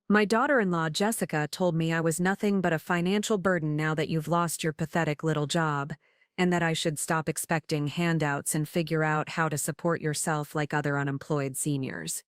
My daughter-in-law Jessica told me I was nothing but a financial burden now that you've lost your pathetic little job, and that I should stop expecting handouts and figure out how to support yourself like other unemployed seniors.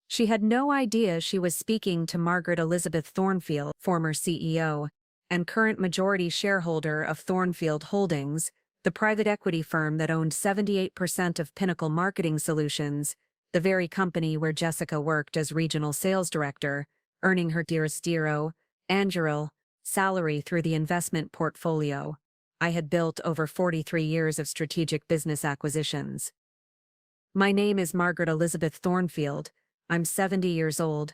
She had no idea she was speaking to Margaret Elizabeth Thornfield, former CEO, and current majority shareholder of Thornfield Holdings, the private equity firm that owned 78% of Pinnacle Marketing Solutions, the very company where Jessica worked as regional sales director, earning her dearest zero annual salary through the investment portfolio I had built over 43 years of strategic business acquisitions. My name is Margaret Elizabeth Thornfield. I'm 70 years old,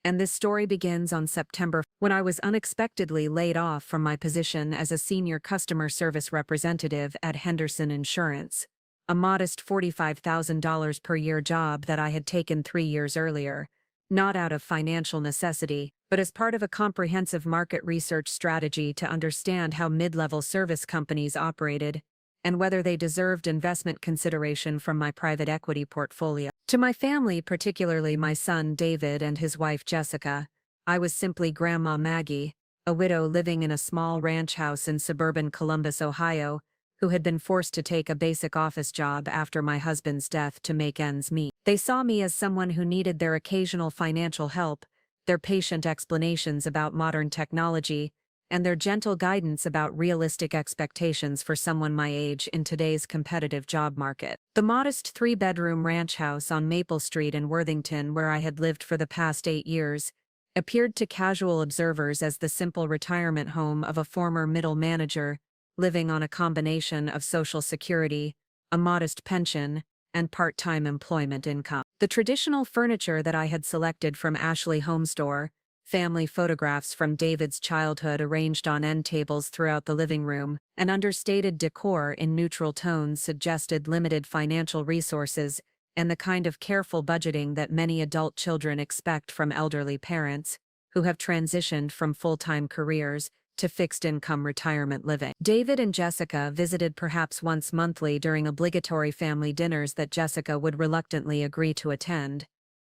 and this story begins on September when I was unexpectedly laid off from my position as a senior customer service representative at Henderson Insurance, a modest $45,000 per year job that I had taken 3 years earlier, not out of financial necessity, but as part of a comprehensive market research strategy to understand how mid-level service companies operated and whether they deserved investment consideration from my private equity portfolio. To my family, particularly my son David and his wife Jessica, I was simply Grandma Maggie, a widow living in a small ranch house in suburban Columbus, Ohio, who had been forced to take a basic office job after my husband's death to make ends meet. They saw me as someone who needed their occasional financial help, their patient explanations about modern technology, and their gentle guidance about realistic expectations for someone my age in today's competitive job market. The modest 3-bedroom ranch house on Maple Street in Worthington, where I had lived for the past 8 years, appeared to casual observers as the simple retirement home of a former middle manager, living on a combination of Social Security, a modest pension, and part-time employment income. The traditional furniture that I had selected from Ashley Home Store, family photographs from David's childhood arranged on end tables throughout the living room, and understated decor in neutral tones suggested limited financial resources and the kind of careful budgeting that many adult children expect from elderly parents who have transitioned from full-time careers to fixed-income retirement living. David and Jessica visited perhaps once monthly during obligatory family dinners that Jessica would reluctantly agree to attend,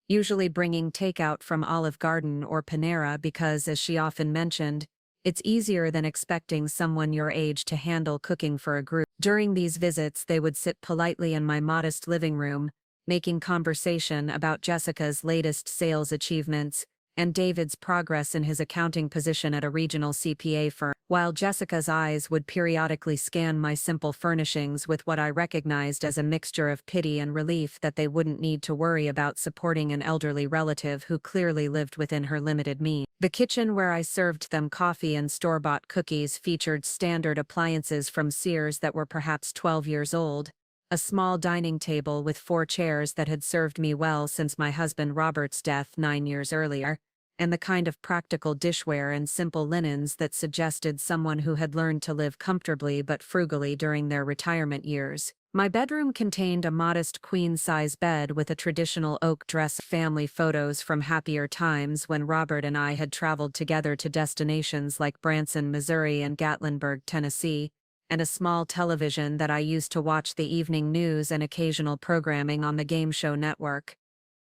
usually bringing takeout from Olive Garden or Panera because, as she often mentioned, it's easier than expecting someone your age to handle cooking for a group. During these visits, they would sit politely in my modest living room, making conversation about Jessica's latest sales achievements and David's progress in his accounting position at a regional CPA firm, while Jessica's eyes would periodically scan my simple furnishings with what I recognized as a mixture of pity and relief that they wouldn't need to worry about supporting an elderly relative who clearly lived within her limited means. The kitchen where I served them coffee and store-bought cookies featured standard appliances from Sears that were perhaps 12 years old, a small dining table with 4 chairs that had served me well since my husband Robert's death 9 years earlier, and the kind of practical dishware and simple linens that suggested someone who had learned to live comfortably but frugally during their retirement years. My bedroom contained a modest queen-size bed with a traditional oak dress, family photos from happier times when Robert and I had traveled together to destinations like Branson, Missouri and Gatlinburg, Tennessee, and a small television that I used to watch the evening news and occasional programming on the Game Show Network.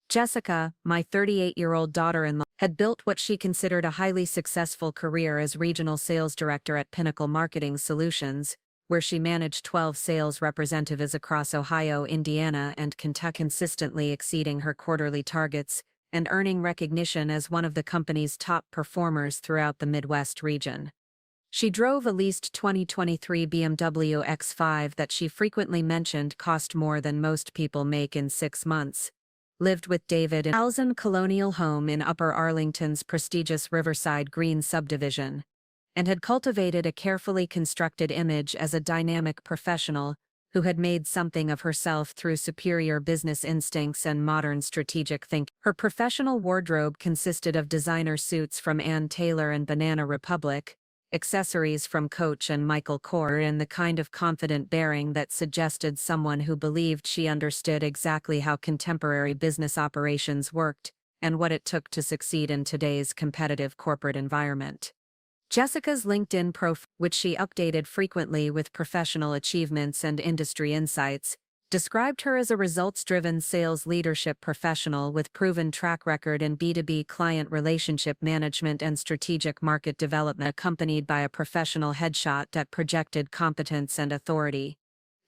Jessica, my 38-year-old daughter-in-law, had built what she considered a highly successful career as regional sales director at Pinnacle Marketing Solutions, where she managed 12 sales representatives across Ohio, Indiana, and Kentucky, consistently exceeding her quarterly targets and earning recognition as one of the company's top performers throughout the Midwest region. She drove a leased 2023 BMW X5 that she frequently mentioned cost more than most people make in 6 months, lived with David in Alzan colonial home in Upper Arlington's prestigious Riverside Green subdivision, and had cultivated a carefully constructed image as a dynamic professional who had made something of herself through superior business instincts and modern strategic thinking. Her professional wardrobe consisted of designer suits from Ann Taylor and Banana Republic, accessories from Coach and Michael Kors, and the kind of confident bearing that suggested someone who believed she understood exactly how contemporary business operations worked and what it took to succeed in today's competitive corporate environment. Jessica's LinkedIn profile, which she updated frequently with professional achievements and industry insights, described her as a results-driven sales leadership professional with proven track record in B2B client relationship management and strategic market development, accompanied by a professional headshot that projected competence and authority.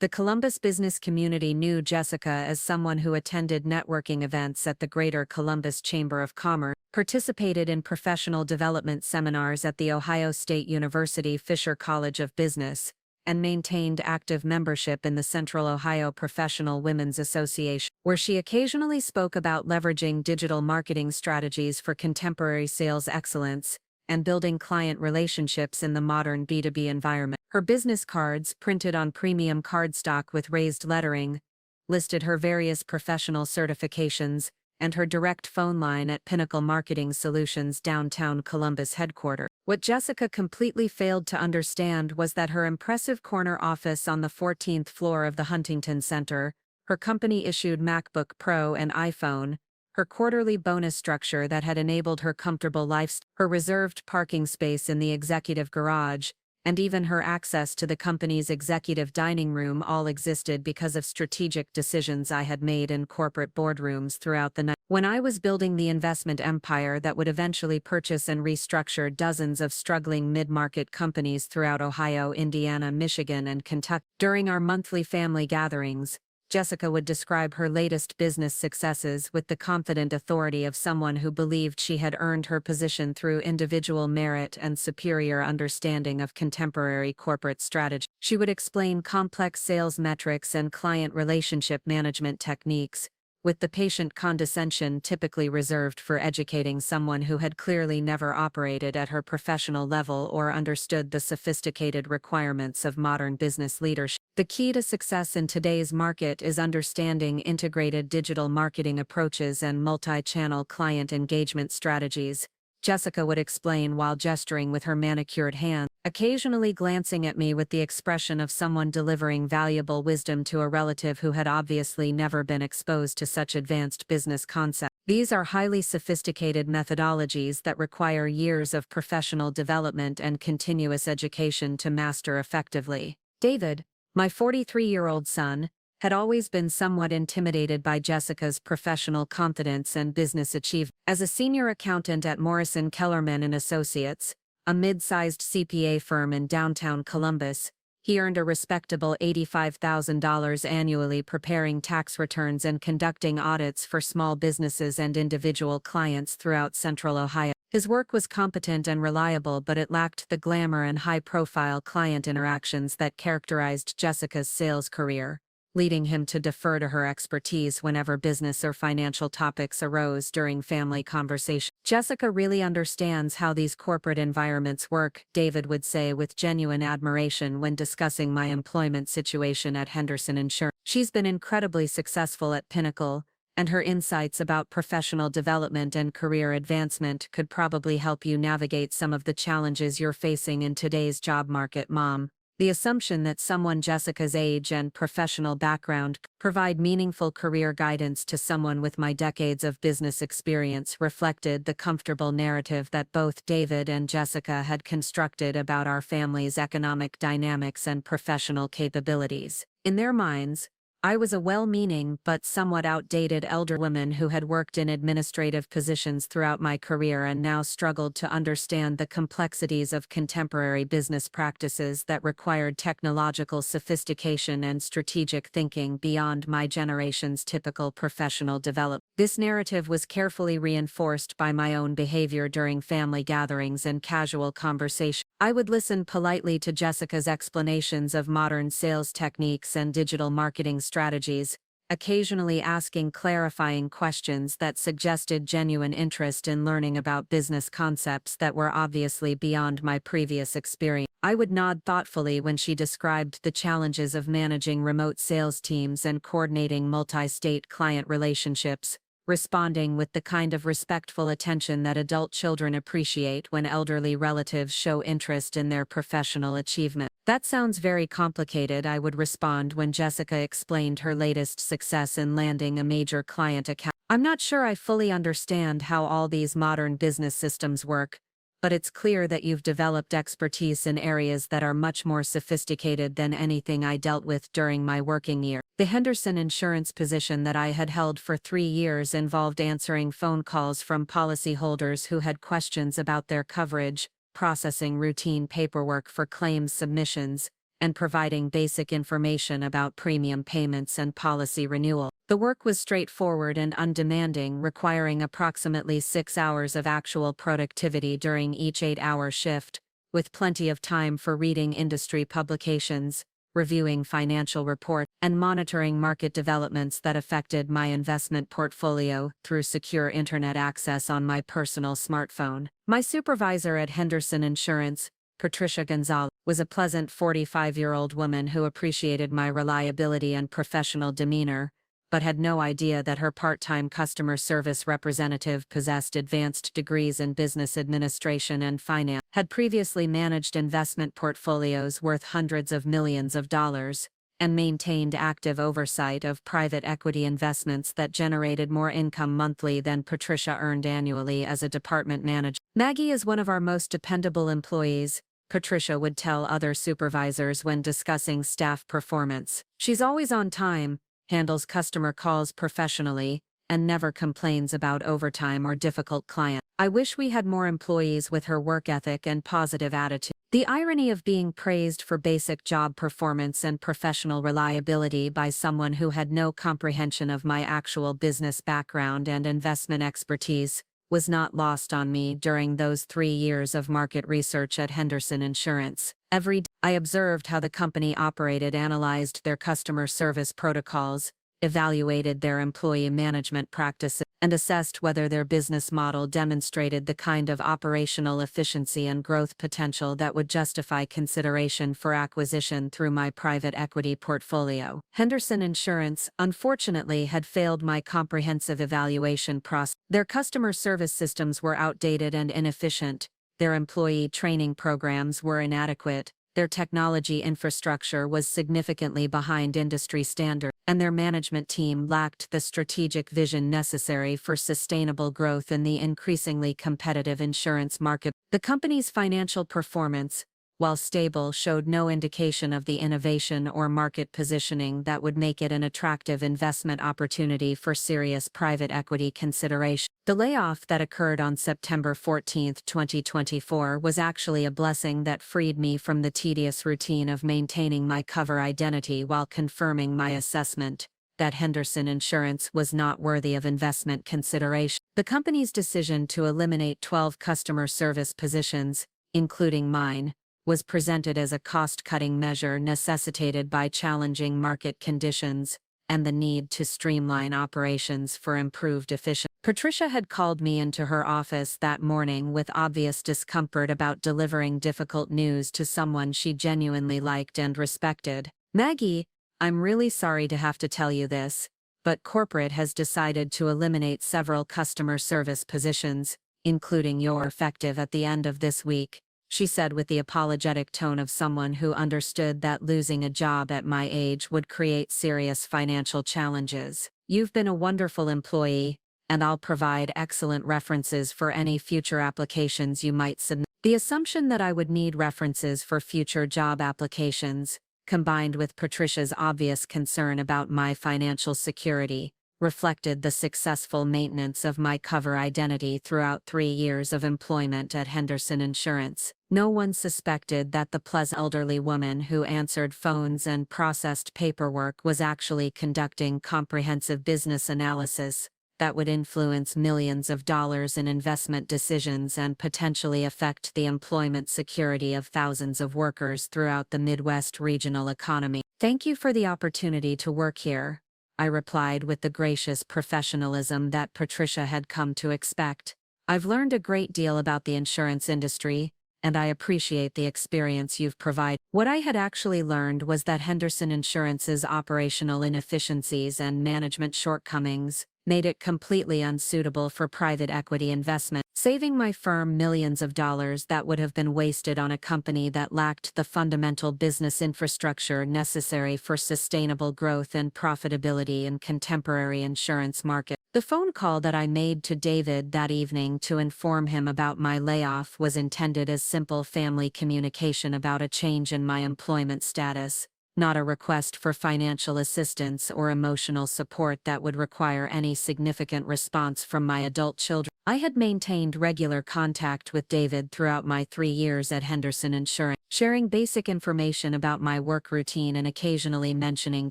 The Columbus business community knew Jessica as someone who attended networking events at the Greater Columbus Chamber of Commerce, participated in professional development seminars at The Ohio State University Fisher College of Business, and maintained active membership in the Central Ohio Professional Women's Association, where she occasionally spoke about leveraging digital marketing strategies for contemporary sales excellence and building client relationships in the modern B2B environment. Her business cards, printed on premium cardstock with raised lettering, listed her various professional certifications and her direct phone line at Pinnacle Marketing Solutions downtown Columbus headquarters. What Jessica completely failed to understand was that her impressive corner office on the 14th floor of the Huntington Center, her company-issued MacBook Pro and iPhone, her quarterly bonus structure that had enabled her comfortable lifestyle, her reserved parking space in the executive garage, and even her access to the company's executive dining room all existed because of strategic decisions I had made in corporate boardrooms throughout the night. When I was building the investment empire that would eventually purchase and restructure dozens of struggling mid-market companies throughout Ohio, Indiana, Michigan, and Kentucky, during our monthly family gatherings, Jessica would describe her latest business successes with the confident authority of someone who believed she had earned her position through individual merit and superior understanding of contemporary corporate strategy. She would explain complex sales metrics and client relationship management techniques, with the patient condescension typically reserved for educating someone who had clearly never operated at her professional level or understood the sophisticated requirements of modern business leadership. The key to success in today's market is understanding integrated digital marketing approaches and multi-channel client engagement strategies, Jessica would explain while gesturing with her manicured hand, occasionally glancing at me with the expression of someone delivering valuable wisdom to a relative who had obviously never been exposed to such advanced business concepts. These are highly sophisticated methodologies that require years of professional development and continuous education to master effectively. David, my 43-year-old son, had always been somewhat intimidated by Jessica's professional confidence and business achievement. As a senior accountant at Morrison Kellerman and Associates, a mid-sized CPA firm in downtown Columbus, he earned a respectable $85,000 annually preparing tax returns and conducting audits for small businesses and individual clients throughout Central Ohio. His work was competent and reliable, but it lacked the glamour and high-profile client interactions that characterized Jessica's sales career, leading him to defer to her expertise whenever business or financial topics arose during family conversation. Jessica really understands how these corporate environments work, David would say with genuine admiration when discussing my employment situation at Henderson Insurance. She's been incredibly successful at Pinnacle, and her insights about professional development and career advancement could probably help you navigate some of the challenges you're facing in today's job market, Mom. The assumption that someone Jessica's age and professional background could provide meaningful career guidance to someone with my decades of business experience reflected the comfortable narrative that both David and Jessica had constructed about our family's economic dynamics and professional capabilities. In their minds, I was a well-meaning but somewhat outdated elder woman who had worked in administrative positions throughout my career and now struggled to understand the complexities of contemporary business practices that required technological sophistication and strategic thinking beyond my generation's typical professional development. This narrative was carefully reinforced by my own behavior during family gatherings and casual conversation. I would listen politely to Jessica's explanations of modern sales techniques and digital marketing strategies, occasionally asking clarifying questions that suggested genuine interest in learning about business concepts that were obviously beyond my previous experience. I would nod thoughtfully when she described the challenges of managing remote sales teams and coordinating multi-state client relationships, responding with the kind of respectful attention that adult children appreciate when elderly relatives show interest in their professional achievement. That sounds very complicated, I would respond when Jessica explained her latest success in landing a major client account. I'm not sure I fully understand how all these modern business systems work, but it's clear that you've developed expertise in areas that are much more sophisticated than anything I dealt with during my working year. The Henderson Insurance position that I had held for 3 years involved answering phone calls from policyholders who had questions about their coverage, processing routine paperwork for claims submissions, and providing basic information about premium payments and policy renewal. The work was straightforward and undemanding, requiring approximately 6 hours of actual productivity during each 8-hour shift, with plenty of time for reading industry publications, reviewing financial reports, and monitoring market developments that affected my investment portfolio through secure internet access on my personal smartphone. My supervisor at Henderson Insurance, Patricia Gonzalez, was a pleasant 45-year-old woman who appreciated my reliability and professional demeanor, but had no idea that her part-time customer service representative possessed advanced degrees in business administration and finance, had previously managed investment portfolios worth hundreds of millions of dollars, and maintained active oversight of private equity investments that generated more income monthly than Patricia earned annually as a department manager. "Maggie is one of our most dependable employees," Patricia would tell other supervisors when discussing staff performance. "She's always on time, handles customer calls professionally, and never complains about overtime or difficult clients. I wish we had more employees with her work ethic and positive attitude." The irony of being praised for basic job performance and professional reliability by someone who had no comprehension of my actual business background and investment expertise was not lost on me during those 3 years of market research at Henderson Insurance. Every day, I observed how the company operated, analyzed their customer service protocols, evaluated their employee management practices, and assessed whether their business model demonstrated the kind of operational efficiency and growth potential that would justify consideration for acquisition through my private equity portfolio. Henderson Insurance, unfortunately, had failed my comprehensive evaluation process. Their customer service systems were outdated and inefficient, their employee training programs were inadequate, their technology infrastructure was significantly behind industry standards, and their management team lacked the strategic vision necessary for sustainable growth in the increasingly competitive insurance market. The company's financial performance, while stable, showed no indication of the innovation or market positioning that would make it an attractive investment opportunity for serious private equity consideration. The layoff that occurred on September 14, 2024 was actually a blessing that freed me from the tedious routine of maintaining my cover identity while confirming my assessment that Henderson Insurance was not worthy of investment consideration. The company's decision to eliminate 12 customer service positions, including mine, was presented as a cost-cutting measure necessitated by challenging market conditions and the need to streamline operations for improved efficiency. Patricia had called me into her office that morning with obvious discomfort about delivering difficult news to someone she genuinely liked and respected. "Maggie, I'm really sorry to have to tell you this, but corporate has decided to eliminate several customer service positions, including your effective at the end of this week," she said with the apologetic tone of someone who understood that losing a job at my age would create serious financial challenges. "You've been a wonderful employee, and I'll provide excellent references for any future applications you might submit." The assumption that I would need references for future job applications, combined with Patricia's obvious concern about my financial security, reflected the successful maintenance of my cover identity throughout 3 years of employment at Henderson Insurance. No one suspected that the pleasant elderly woman who answered phones and processed paperwork was actually conducting comprehensive business analysis that would influence millions of dollars in investment decisions and potentially affect the employment security of thousands of workers throughout the Midwest regional economy. "Thank you for the opportunity to work here," I replied with the gracious professionalism that Patricia had come to expect. "I've learned a great deal about the insurance industry, and I appreciate the experience you've provided." What I had actually learned was that Henderson Insurance's operational inefficiencies and management shortcomings made it completely unsuitable for private equity investment, saving my firm millions of dollars that would have been wasted on a company that lacked the fundamental business infrastructure necessary for sustainable growth and profitability in contemporary insurance market. The phone call that I made to David that evening to inform him about my layoff was intended as simple family communication about a change in my employment status, not a request for financial assistance or emotional support that would require any significant response from my adult children. I had maintained regular contact with David throughout my 3 years at Henderson Insurance, sharing basic information about my work routine and occasionally mentioning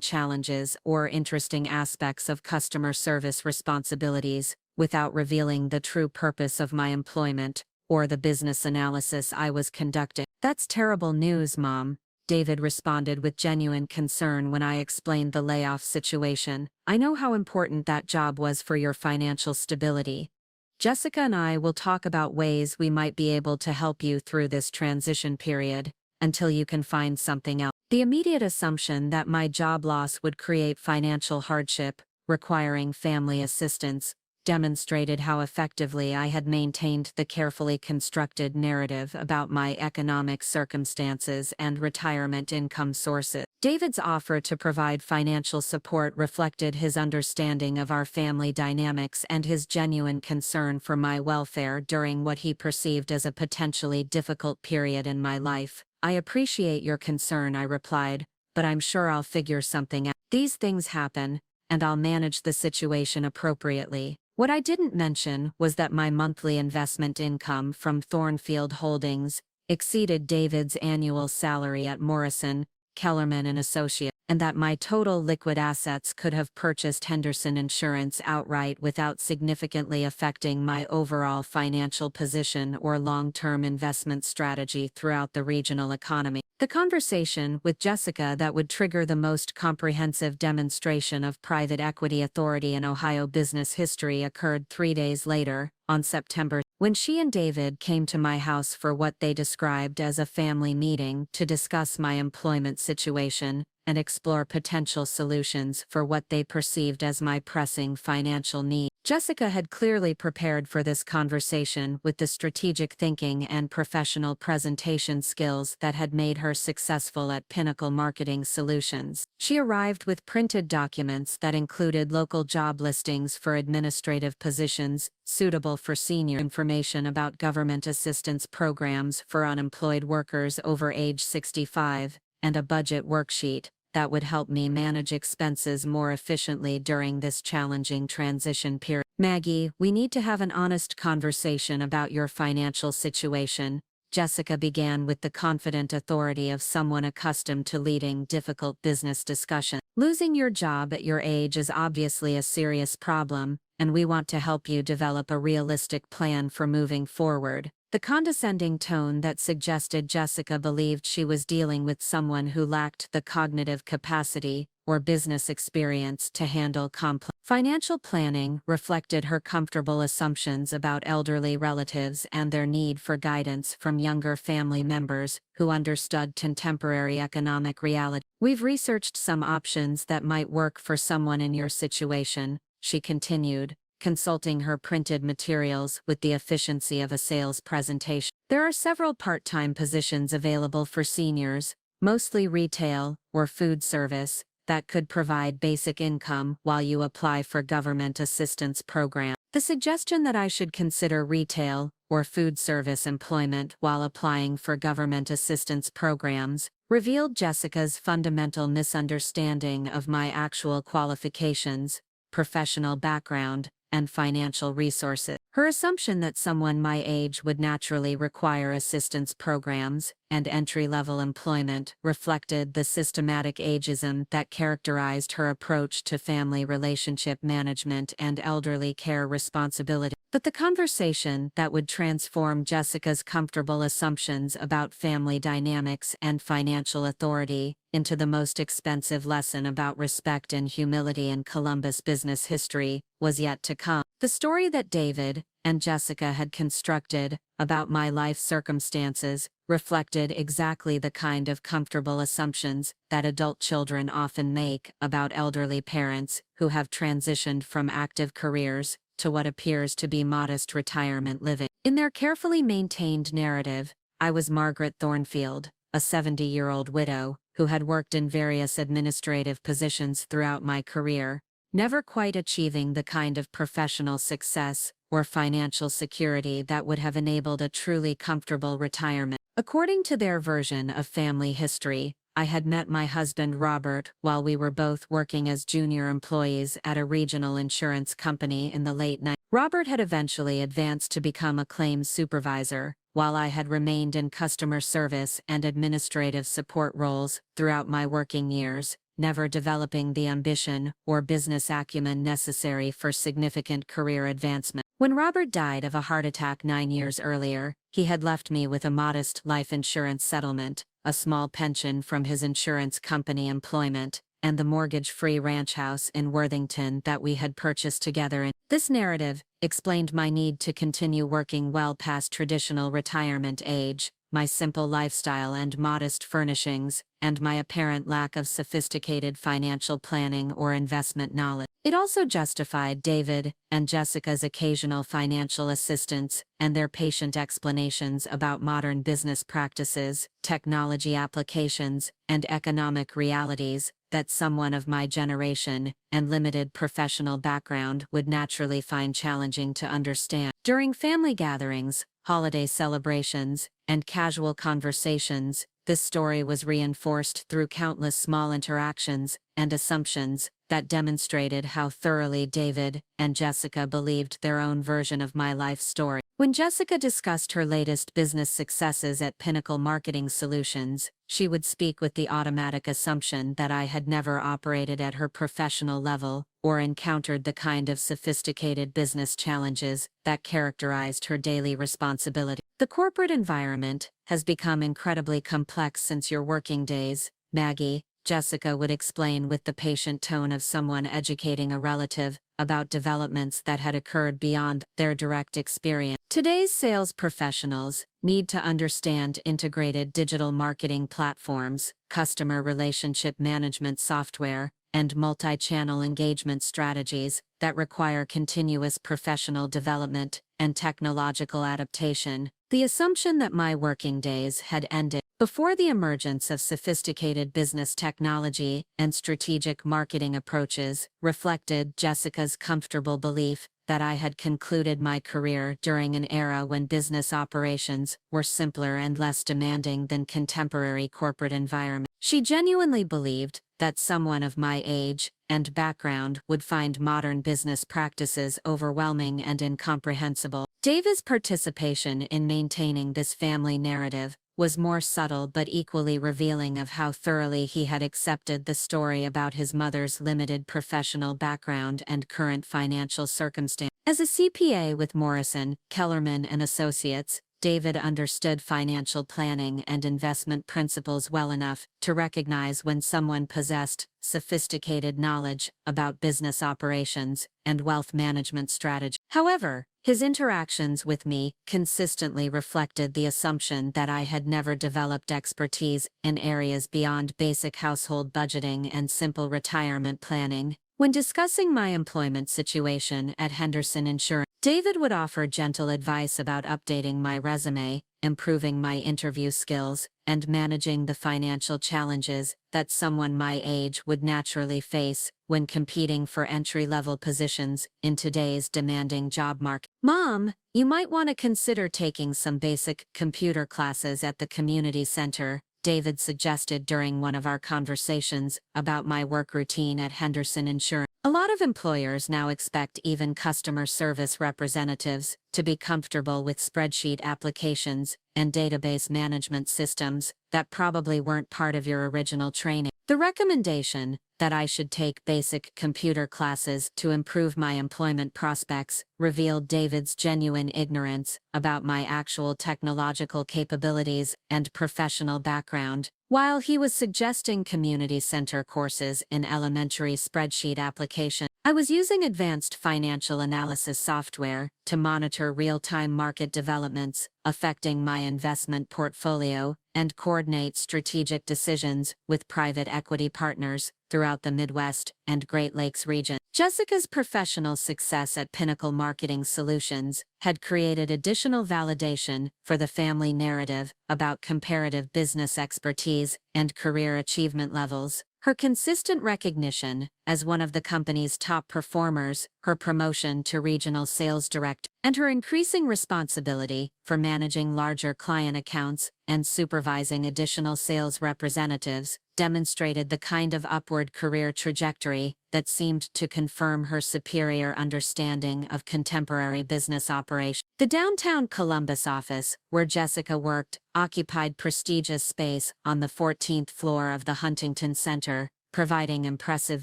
challenges or interesting aspects of customer service responsibilities, without revealing the true purpose of my employment or the business analysis I was conducting. "That's terrible news, Mom," David responded with genuine concern when I explained the layoff situation. "I know how important that job was for your financial stability. Jessica and I will talk about ways we might be able to help you through this transition period, until you can find something else." The immediate assumption that my job loss would create financial hardship, requiring family assistance, demonstrated how effectively I had maintained the carefully constructed narrative about my economic circumstances and retirement income sources. David's offer to provide financial support reflected his understanding of our family dynamics and his genuine concern for my welfare during what he perceived as a potentially difficult period in my life. "I appreciate your concern," I replied, "but I'm sure I'll figure something out. These things happen, and I'll manage the situation appropriately." What I didn't mention was that my monthly investment income from Thornfield Holdings exceeded David's annual salary at Morrison, Kellerman and Associates, and that my total liquid assets could have purchased Henderson Insurance outright without significantly affecting my overall financial position or long-term investment strategy throughout the regional economy. The conversation with Jessica that would trigger the most comprehensive demonstration of private equity authority in Ohio business history occurred 3 days later, on September, when she and David came to my house for what they described as a family meeting to discuss my employment situation and explore potential solutions for what they perceived as my pressing financial need. Jessica had clearly prepared for this conversation with the strategic thinking and professional presentation skills that had made her successful at Pinnacle Marketing Solutions. She arrived with printed documents that included local job listings for administrative positions suitable for senior, information about government assistance programs for unemployed workers over age 65, and a budget worksheet that would help me manage expenses more efficiently during this challenging transition period. "Maggie, we need to have an honest conversation about your financial situation," Jessica began with the confident authority of someone accustomed to leading difficult business discussions. "Losing your job at your age is obviously a serious problem, and we want to help you develop a realistic plan for moving forward." The condescending tone that suggested Jessica believed she was dealing with someone who lacked the cognitive capacity or business experience to handle complex financial planning reflected her comfortable assumptions about elderly relatives and their need for guidance from younger family members who understood contemporary economic reality. "We've researched some options that might work for someone in your situation," she continued, consulting her printed materials with the efficiency of a sales presentation. "There are several part-time positions available for seniors, mostly retail or food service, that could provide basic income while you apply for government assistance program." The suggestion that I should consider retail or food service employment while applying for government assistance programs revealed Jessica's fundamental misunderstanding of my actual qualifications, professional background, and financial resources. Her assumption that someone my age would naturally require assistance programs and entry-level employment reflected the systematic ageism that characterized her approach to family relationship management and elderly care responsibility. But the conversation that would transform Jessica's comfortable assumptions about family dynamics and financial authority into the most expensive lesson about respect and humility in Columbus business history was yet to come. The story that David and Jessica had constructed about my life circumstances reflected exactly the kind of comfortable assumptions that adult children often make about elderly parents who have transitioned from active careers to what appears to be modest retirement living. In their carefully maintained narrative, I was Margaret Thornfield, a 70-year-old widow who had worked in various administrative positions throughout my career, never quite achieving the kind of professional success or financial security that would have enabled a truly comfortable retirement. According to their version of family history, I had met my husband Robert while we were both working as junior employees at a regional insurance company in the late 90s. Robert had eventually advanced to become a claims supervisor, while I had remained in customer service and administrative support roles throughout my working years, never developing the ambition or business acumen necessary for significant career advancement. When Robert died of a heart attack 9 years earlier, he had left me with a modest life insurance settlement, a small pension from his insurance company employment, and the mortgage-free ranch house in Worthington that we had purchased together. This narrative explained my need to continue working well past traditional retirement age, my simple lifestyle and modest furnishings, and my apparent lack of sophisticated financial planning or investment knowledge. It also justified David and Jessica's occasional financial assistance and their patient explanations about modern business practices, technology applications, and economic realities that someone of my generation and limited professional background would naturally find challenging to understand. During family gatherings, holiday celebrations, and casual conversations, this story was reinforced through countless small interactions and assumptions that demonstrated how thoroughly David and Jessica believed their own version of my life story. When Jessica discussed her latest business successes at Pinnacle Marketing Solutions, she would speak with the automatic assumption that I had never operated at her professional level or encountered the kind of sophisticated business challenges that characterized her daily responsibility. The corporate environment has become incredibly complex since your working days, Maggie, Jessica would explain with the patient tone of someone educating a relative about developments that had occurred beyond their direct experience. Today's sales professionals need to understand integrated digital marketing platforms, customer relationship management software, and multi-channel engagement strategies that require continuous professional development and technological adaptation. The assumption that my working days had ended before the emergence of sophisticated business technology and strategic marketing approaches reflected Jessica's comfortable belief that I had concluded my career during an era when business operations were simpler and less demanding than contemporary corporate environments. She genuinely believed that someone of my age and background would find modern business practices overwhelming and incomprehensible. David's participation in maintaining this family narrative was more subtle but equally revealing of how thoroughly he had accepted the story about his mother's limited professional background and current financial circumstance. As a CPA with Morrison, Kellerman and Associates, David understood financial planning and investment principles well enough to recognize when someone possessed sophisticated knowledge about business operations and wealth management strategy. However, his interactions with me consistently reflected the assumption that I had never developed expertise in areas beyond basic household budgeting and simple retirement planning. When discussing my employment situation at Henderson Insurance, David would offer gentle advice about updating my resume, improving my interview skills, and managing the financial challenges that someone my age would naturally face when competing for entry-level positions in today's demanding job market. "Mom, you might want to consider taking some basic computer classes at the community center," David suggested during one of our conversations about my work routine at Henderson Insurance. A lot of employers now expect even customer service representatives to be comfortable with spreadsheet applications and database management systems that probably weren't part of your original training. The recommendation that I should take basic computer classes to improve my employment prospects revealed David's genuine ignorance about my actual technological capabilities and professional background. While he was suggesting community center courses in elementary spreadsheet application, I was using advanced financial analysis software to monitor real-time market developments affecting my investment portfolio and coordinate strategic decisions with private equity partners throughout the Midwest and Great Lakes region. Jessica's professional success at Pinnacle Marketing Solutions had created additional validation for the family narrative about comparative business expertise and career achievement levels. Her consistent recognition as one of the company's top performers, her promotion to regional sales director, and her increasing responsibility for managing larger client accounts and supervising additional sales representatives demonstrated the kind of upward career trajectory that seemed to confirm her superior understanding of contemporary business operations. The downtown Columbus office, where Jessica worked, occupied prestigious space on the 14th floor of the Huntington Center, providing impressive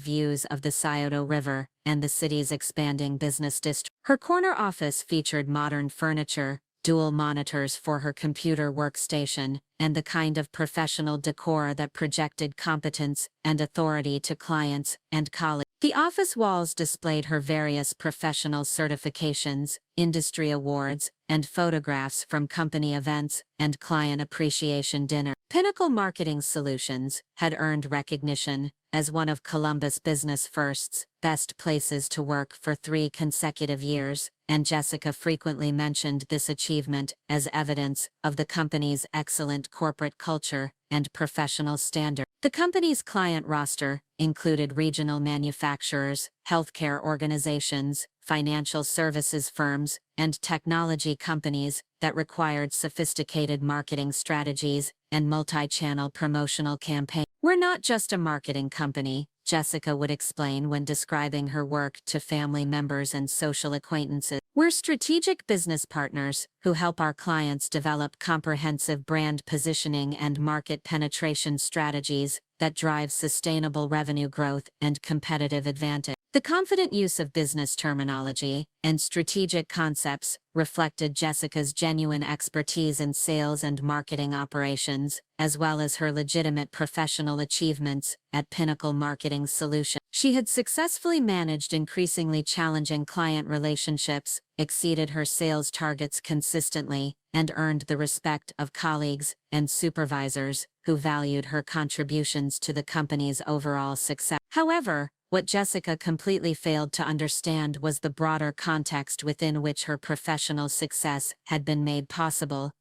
views of the Scioto River and the city's expanding business district. Her corner office featured modern furniture, dual monitors for her computer workstation, and the kind of professional decor that projected competence and authority to clients and colleagues. The office walls displayed her various professional certifications, industry awards, and photographs from company events and client appreciation dinner. Pinnacle Marketing Solutions had earned recognition as one of Columbus Business First's best places to work for 3 consecutive years, and Jessica frequently mentioned this achievement as evidence of the company's excellent corporate culture and professional standards. The company's client roster included regional manufacturers, healthcare organizations, financial services firms, and technology companies that required sophisticated marketing strategies and multi-channel promotional campaigns. "We're not just a marketing company," Jessica would explain when describing her work to family members and social acquaintances. "We're strategic business partners who help our clients develop comprehensive brand positioning and market penetration strategies that drive sustainable revenue growth and competitive advantage." The confident use of business terminology and strategic concepts reflected Jessica's genuine expertise in sales and marketing operations, as well as her legitimate professional achievements at Pinnacle Marketing Solutions. She had successfully managed increasingly challenging client relationships, exceeded her sales targets consistently, and earned the respect of colleagues and supervisors who valued her contributions to the company's overall success. However, what Jessica completely failed to understand was the broader context within which her professional success had been made possible.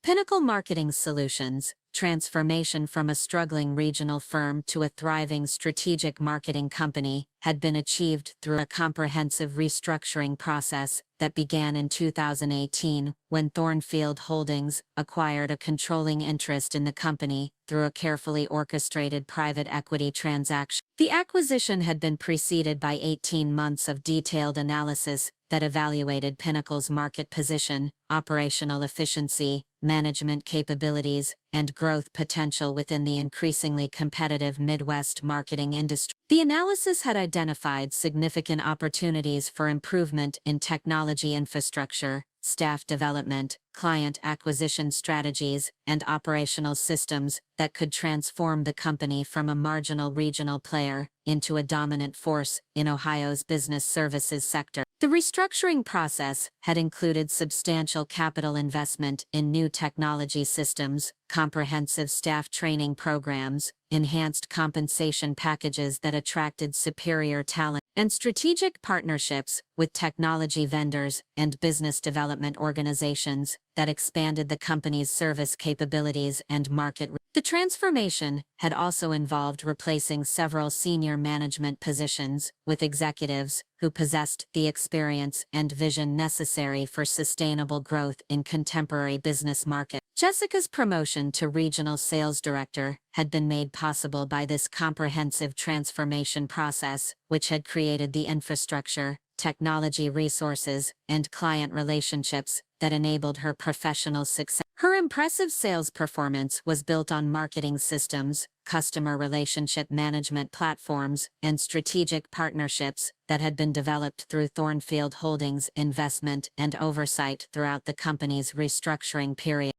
Pinnacle Marketing Solutions' transformation from a struggling regional firm to a thriving strategic marketing company had been achieved through a comprehensive restructuring process that began in 2018 when Thornfield Holdings acquired a controlling interest in the company through a carefully orchestrated private equity transaction. The acquisition had been preceded by 18 months of detailed analysis that evaluated Pinnacle's market position, operational efficiency, management capabilities, and growth potential within the increasingly competitive Midwest marketing industry. The analysis had identified significant opportunities for improvement in technology infrastructure, staff development, client acquisition strategies, and operational systems that could transform the company from a marginal regional player into a dominant force in Ohio's business services sector. The restructuring process had included substantial capital investment in new technology systems, comprehensive staff training programs, enhanced compensation packages that attracted superior talent, and strategic partnerships with technology vendors and business development organizations that expanded the company's service capabilities and market reach. The transformation had also involved replacing several senior management positions with executives who possessed the experience and vision necessary for sustainable growth in contemporary business markets. Jessica's promotion to regional sales director had been made possible by this comprehensive transformation process, which had created the infrastructure, technology resources, and client relationships that enabled her professional success. Her impressive sales performance was built on marketing systems, customer relationship management platforms, and strategic partnerships that had been developed through Thornfield Holdings' investment and oversight throughout the company's restructuring period.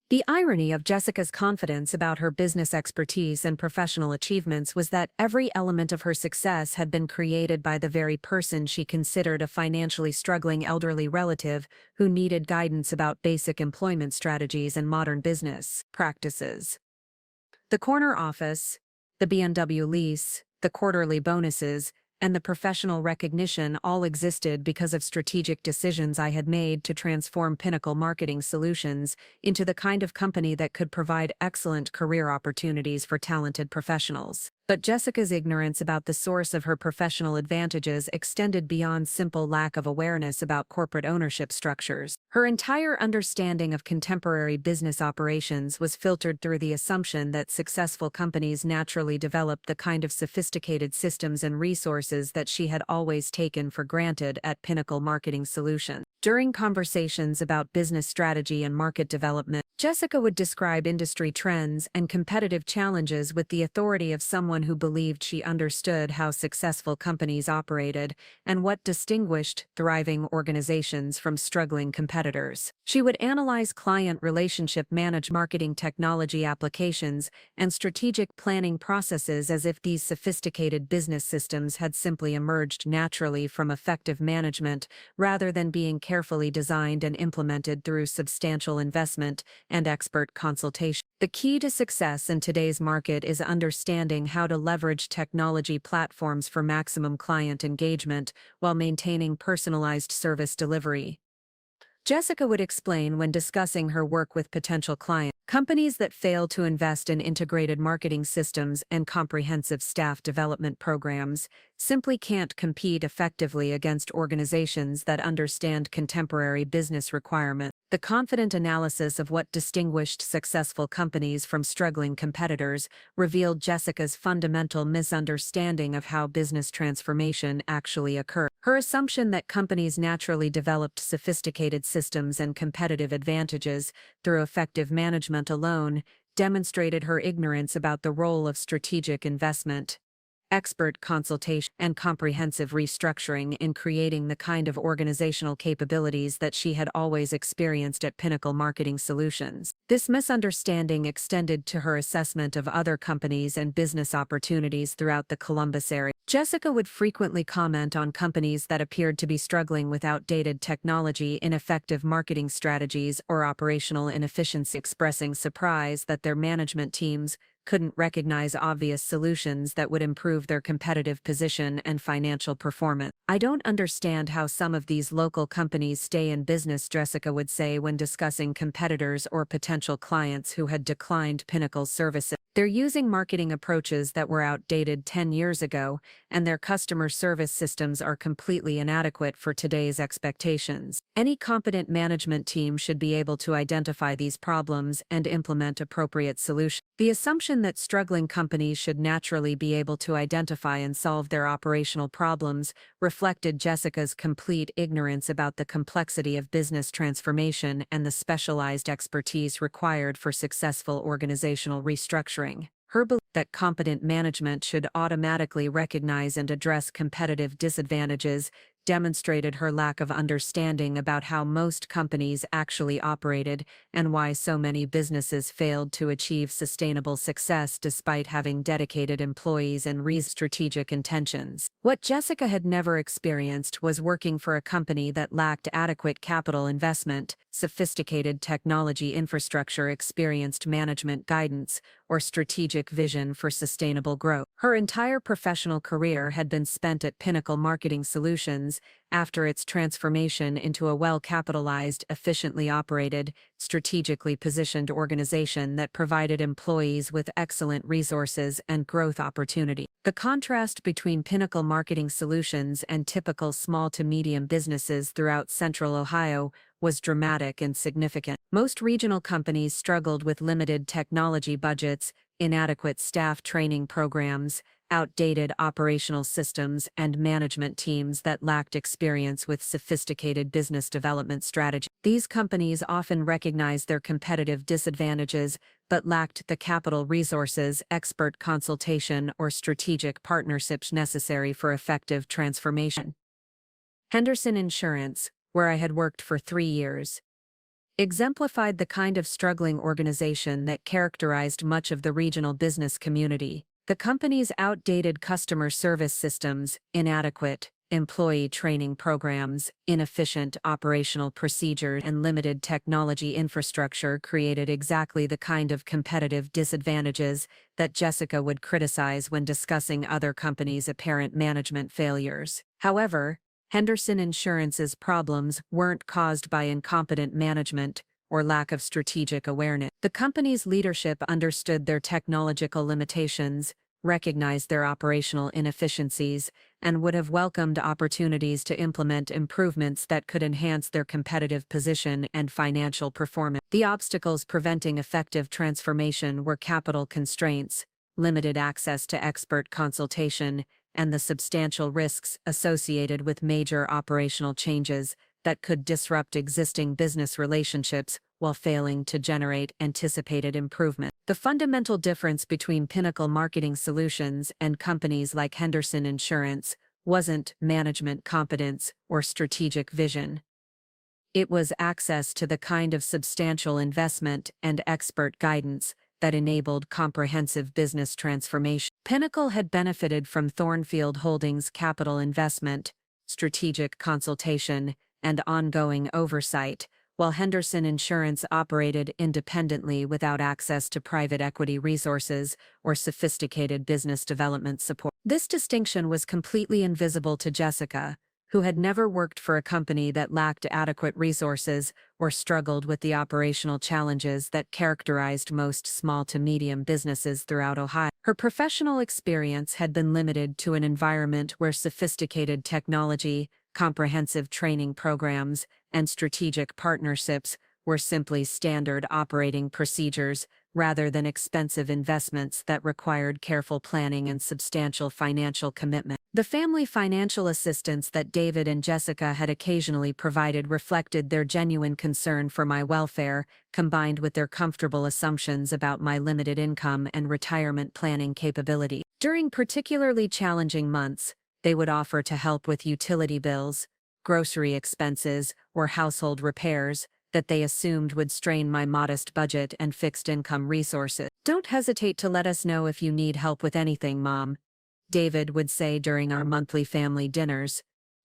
The irony of Jessica's confidence about her business expertise and professional achievements was that every element of her success had been created by the very person she considered a financially struggling elderly relative who needed guidance about basic employment strategies and modern business practices. The corner office, the B&W lease, the quarterly bonuses, and the professional recognition all existed because of strategic decisions I had made to transform Pinnacle Marketing Solutions into the kind of company that could provide excellent career opportunities for talented professionals. But Jessica's ignorance about the source of her professional advantages extended beyond simple lack of awareness about corporate ownership structures. Her entire understanding of contemporary business operations was filtered through the assumption that successful companies naturally developed the kind of sophisticated systems and resources that she had always taken for granted at Pinnacle Marketing Solutions. During conversations about business strategy and market development, Jessica would describe industry trends and competitive challenges with the authority of someone who believed she understood how successful companies operated and what distinguished thriving organizations from struggling competitors. She would analyze client relationship management, marketing technology applications, and strategic planning processes as if these sophisticated business systems had simply emerged naturally from effective management rather than being carefully designed and implemented through substantial investment and expert consultation. The key to success in today's market is understanding how to leverage technology platforms for maximum client engagement while maintaining personalized service delivery. Jessica would explain when discussing her work with potential clients. Companies that fail to invest in integrated marketing systems and comprehensive staff development programs simply can't compete effectively against organizations that understand contemporary business requirements. The confident analysis of what distinguished successful companies from struggling competitors revealed Jessica's fundamental misunderstanding of how business transformation actually occurs. Her assumption that companies naturally developed sophisticated systems and competitive advantages through effective management alone demonstrated her ignorance about the role of strategic investment, expert consultation, and comprehensive restructuring in creating the kind of organizational capabilities that she had always experienced at Pinnacle Marketing Solutions. This misunderstanding extended to her assessment of other companies and business opportunities throughout the Columbus area. Jessica would frequently comment on companies that appeared to be struggling with outdated technology, ineffective marketing strategies, or operational inefficiency, expressing surprise that their management teams couldn't recognize obvious solutions that would improve their competitive position and financial performance. "I don't understand how some of these local companies stay in business," Jessica would say when discussing competitors or potential clients who had declined Pinnacle's services. "They're using marketing approaches that were outdated 10 years ago, and their customer service systems are completely inadequate for today's expectations. Any competent management team should be able to identify these problems and implement appropriate solutions." The assumption that struggling companies should naturally be able to identify and solve their operational problems reflected Jessica's complete ignorance about the complexity of business transformation and the specialized expertise required for successful organizational restructuring. Her belief that competent management should automatically recognize and address competitive disadvantages demonstrated her lack of understanding about how most companies actually operated and why so many businesses failed to achieve sustainable success despite having dedicated employees and strategic intentions. What Jessica had never experienced was working for a company that lacked adequate capital investment, sophisticated technology infrastructure, experienced management guidance, or strategic vision for sustainable growth. Her entire professional career had been spent at Pinnacle Marketing Solutions after its transformation into a well-capitalized, efficiently operated, strategically positioned organization that provided employees with excellent resources and growth opportunity. The contrast between Pinnacle Marketing Solutions and typical small to medium businesses throughout Central Ohio was dramatic and significant. Most regional companies struggled with limited technology budgets, inadequate staff training programs, outdated operational systems, and management teams that lacked experience with sophisticated business development strategies. These companies often recognized their competitive disadvantages but lacked the capital resources, expert consultation, or strategic partnerships necessary for effective transformation. Henderson Insurance, where I had worked for 3 years, exemplified the kind of struggling organization that characterized much of the regional business community. The company's outdated customer service systems, inadequate employee training programs, inefficient operational procedures, and limited technology infrastructure created exactly the kind of competitive disadvantages that Jessica would criticize when discussing other companies' apparent management failures. However, Henderson Insurance's problems weren't caused by incompetent management or lack of strategic awareness. The company's leadership understood their technological limitations, recognized their operational inefficiencies, and would have welcomed opportunities to implement improvements that could enhance their competitive position and financial performance. The obstacles preventing effective transformation were capital constraints, limited access to expert consultation, and the substantial risks associated with major operational changes that could disrupt existing business relationships while failing to generate anticipated improvement. The fundamental difference between Pinnacle Marketing Solutions and companies like Henderson Insurance wasn't management competence or strategic vision. It was access to the kind of substantial investment and expert guidance that enabled comprehensive business transformation. Pinnacle had benefited from Thornfield Holdings' capital investment, strategic consultation, and ongoing oversight, while Henderson Insurance operated independently without access to private equity resources or sophisticated business development support. This distinction was completely invisible to Jessica, who had never worked for a company that lacked adequate resources or struggled with the operational challenges that characterized most small to medium businesses throughout Ohio. Her professional experience had been limited to an environment where sophisticated technology, comprehensive training programs, and strategic partnerships were simply standard operating procedures rather than expensive investments that required careful planning and substantial financial commitment. The family financial assistance that David and Jessica had occasionally provided reflected their genuine concern for my welfare, combined with their comfortable assumptions about my limited income and retirement planning capability. During particularly challenging months, they would offer to help with utility bills, grocery expenses, or household repairs that they assumed would strain my modest budget and fixed income resources. "Don't hesitate to let us know if you need help with anything, Mom," David would say during our monthly family dinners.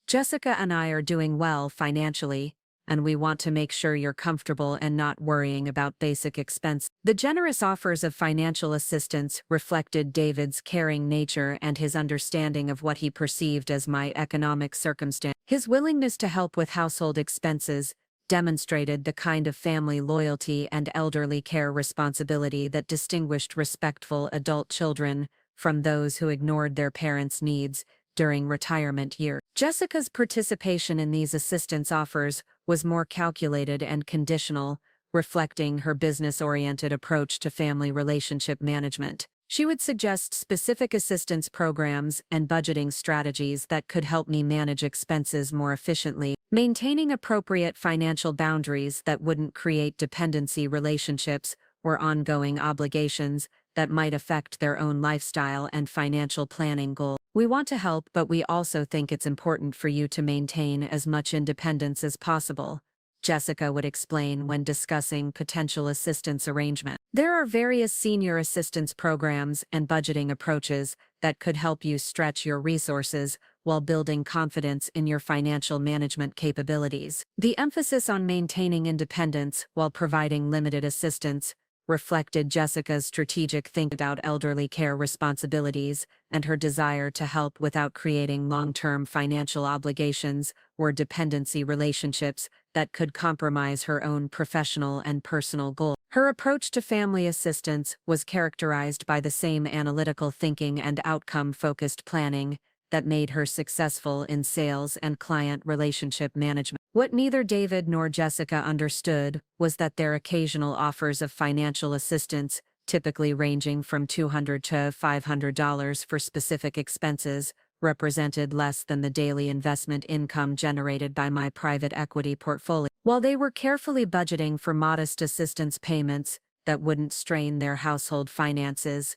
"Jessica and I are doing well financially, and we want to make sure you're comfortable and not worrying about basic expenses." The generous offers of financial assistance reflected David's caring nature and his understanding of what he perceived as my economic circumstance. His willingness to help with household expenses demonstrated the kind of family loyalty and elderly care responsibility that distinguished respectful adult children from those who ignored their parents' needs during retirement years. Jessica's participation in these assistance offers was more calculated and conditional, reflecting her business-oriented approach to family relationship management. She would suggest specific assistance programs and budgeting strategies that could help me manage expenses more efficiently, maintaining appropriate financial boundaries that wouldn't create dependency relationships or ongoing obligations that might affect their own lifestyle and financial planning goals. "We want to help, but we also think it's important for you to maintain as much independence as possible," Jessica would explain when discussing potential assistance arrangements. "There are various senior assistance programs and budgeting approaches that could help you stretch your resources while building confidence in your financial management capabilities." The emphasis on maintaining independence while providing limited assistance reflected Jessica's strategic thinking about elderly care responsibilities and her desire to help without creating long-term financial obligations or dependency relationships that could compromise her own professional and personal goals. Her approach to family assistance was characterized by the same analytical thinking and outcome-focused planning that made her successful in sales and client relationship management. What neither David nor Jessica understood was that their occasional offers of financial assistance, typically ranging from $200 to $500 for specific expenses, represented less than the daily investment income generated by my private equity portfolio. While they were carefully budgeting for modest assistance payments that wouldn't strain their household finances,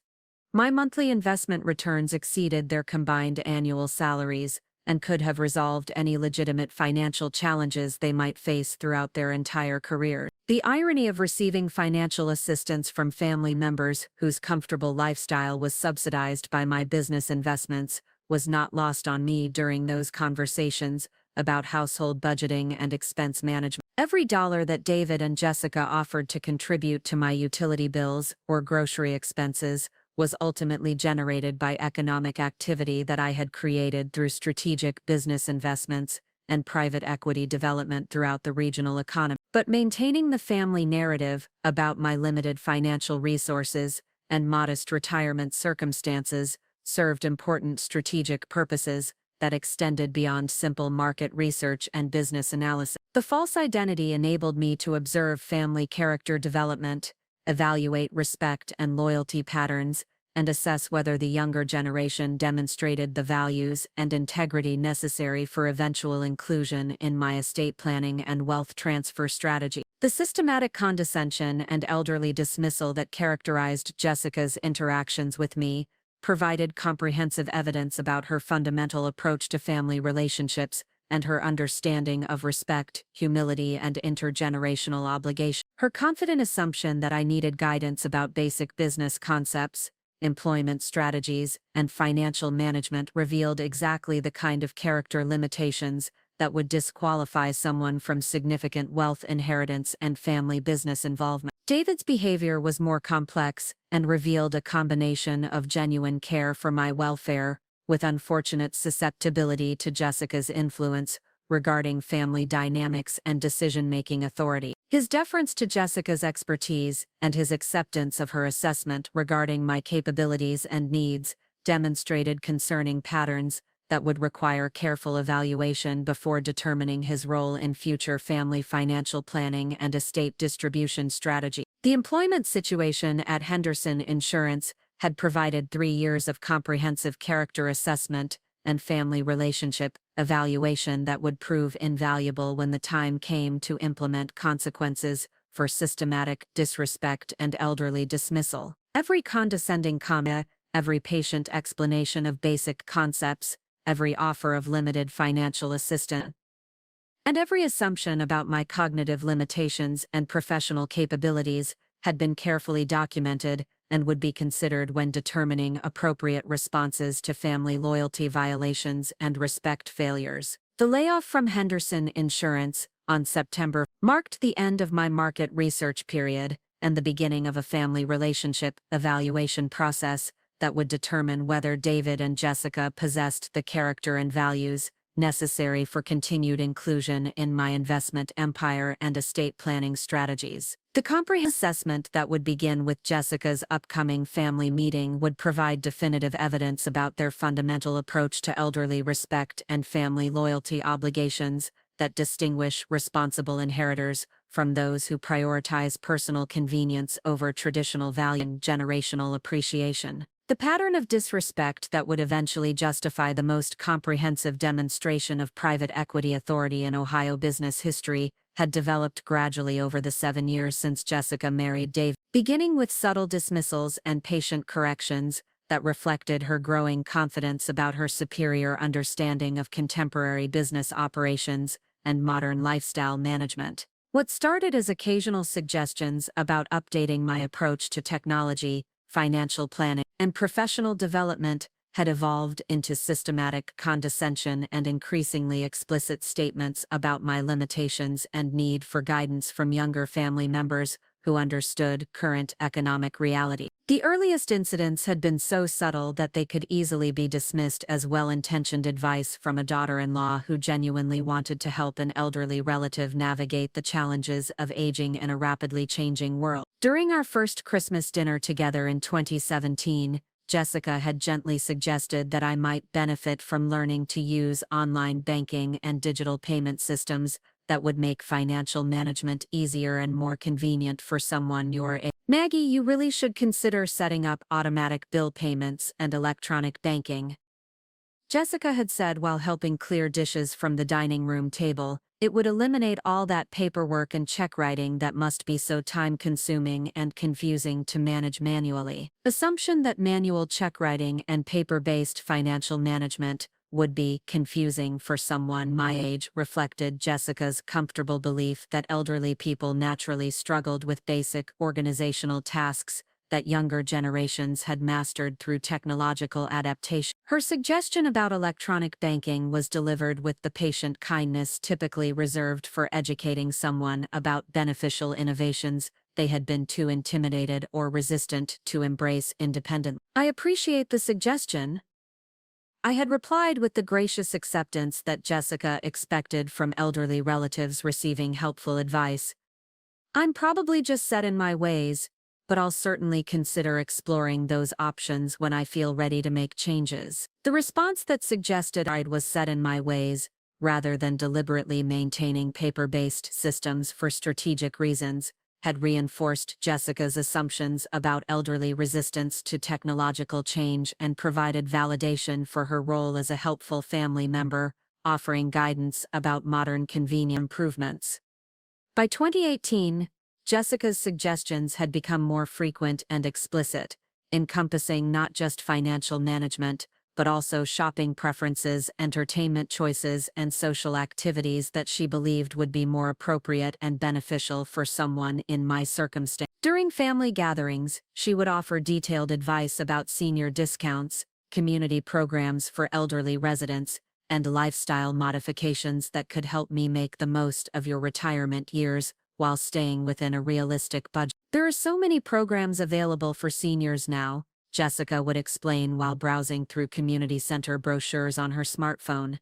my monthly investment returns exceeded their combined annual salaries and could have resolved any legitimate financial challenges they might face throughout their entire career. The irony of receiving financial assistance from family members whose comfortable lifestyle was subsidized by my business investments was not lost on me during those conversations about household budgeting and expense management. Every dollar that David and Jessica offered to contribute to my utility bills or grocery expenses was ultimately generated by economic activity that I had created through strategic business investments and private equity development throughout the regional economy. But maintaining the family narrative about my limited financial resources and modest retirement circumstances served important strategic purposes that extended beyond simple market research and business analysis. The false identity enabled me to observe family character development, evaluate respect and loyalty patterns, and assess whether the younger generation demonstrated the values and integrity necessary for eventual inclusion in my estate planning and wealth transfer strategy. The systematic condescension and elderly dismissal that characterized Jessica's interactions with me provided comprehensive evidence about her fundamental approach to family relationships and her understanding of respect, humility, and intergenerational obligation. Her confident assumption that I needed guidance about basic business concepts, employment strategies, and financial management revealed exactly the kind of character limitations that would disqualify someone from significant wealth inheritance and family business involvement. David's behavior was more complex and revealed a combination of genuine care for my welfare, with unfortunate susceptibility to Jessica's influence regarding family dynamics and decision-making authority. His deference to Jessica's expertise and his acceptance of her assessment regarding my capabilities and needs demonstrated concerning patterns that would require careful evaluation before determining his role in future family financial planning and estate distribution strategy. The employment situation at Henderson Insurance had provided 3 years of comprehensive character assessment and family relationship evaluation that would prove invaluable when the time came to implement consequences for systematic disrespect and elderly dismissal. Every condescending comment, every patient explanation of basic concepts, every offer of limited financial assistance, and every assumption about my cognitive limitations and professional capabilities had been carefully documented and would be considered when determining appropriate responses to family loyalty violations and respect failures. The layoff from Henderson Insurance on September marked the end of my market research period and the beginning of a family relationship evaluation process that would determine whether David and Jessica possessed the character and values necessary for continued inclusion in my investment empire and estate planning strategies. The comprehensive assessment that would begin with Jessica's upcoming family meeting would provide definitive evidence about their fundamental approach to elderly respect and family loyalty obligations that distinguish responsible inheritors from those who prioritize personal convenience over traditional value and generational appreciation. The pattern of disrespect that would eventually justify the most comprehensive demonstration of private equity authority in Ohio business history had developed gradually over the 7 years since Jessica married Dave, beginning with subtle dismissals and patient corrections that reflected her growing confidence about her superior understanding of contemporary business operations and modern lifestyle management. What started as occasional suggestions about updating my approach to technology, financial planning, and professional development had evolved into systematic condescension and increasingly explicit statements about my limitations and need for guidance from younger family members who understood current economic reality. The earliest incidents had been so subtle that they could easily be dismissed as well-intentioned advice from a daughter-in-law who genuinely wanted to help an elderly relative navigate the challenges of aging in a rapidly changing world. During our first Christmas dinner together in 2017, Jessica had gently suggested that I might benefit from learning to use online banking and digital payment systems that would make financial management easier and more convenient for someone your age. Maggie, you really should consider setting up automatic bill payments and electronic banking, Jessica had said while helping clear dishes from the dining room table. It would eliminate all that paperwork and check writing that must be so time-consuming and confusing to manage manually. Assumption that manual check writing and paper-based financial management would be confusing for someone my age reflected Jessica's comfortable belief that elderly people naturally struggled with basic organizational tasks that younger generations had mastered through technological adaptation. Her suggestion about electronic banking was delivered with the patient kindness typically reserved for educating someone about beneficial innovations they had been too intimidated or resistant to embrace independently. I appreciate the suggestion, I had replied with the gracious acceptance that Jessica expected from elderly relatives receiving helpful advice. I'm probably just set in my ways, but I'll certainly consider exploring those options when I feel ready to make changes. The response that suggested I was set in my ways, rather than deliberately maintaining paper-based systems for strategic reasons, had reinforced Jessica's assumptions about elderly resistance to technological change and provided validation for her role as a helpful family member, offering guidance about modern convenient improvements. By 2018, Jessica's suggestions had become more frequent and explicit, encompassing not just financial management, but also shopping preferences, entertainment choices, and social activities that she believed would be more appropriate and beneficial for someone in my circumstance. During family gatherings, she would offer detailed advice about senior discounts, community programs for elderly residents, and lifestyle modifications that could help me make the most of your retirement years while staying within a realistic budget. There are so many programs available for seniors now, Jessica would explain while browsing through community center brochures on her smartphone.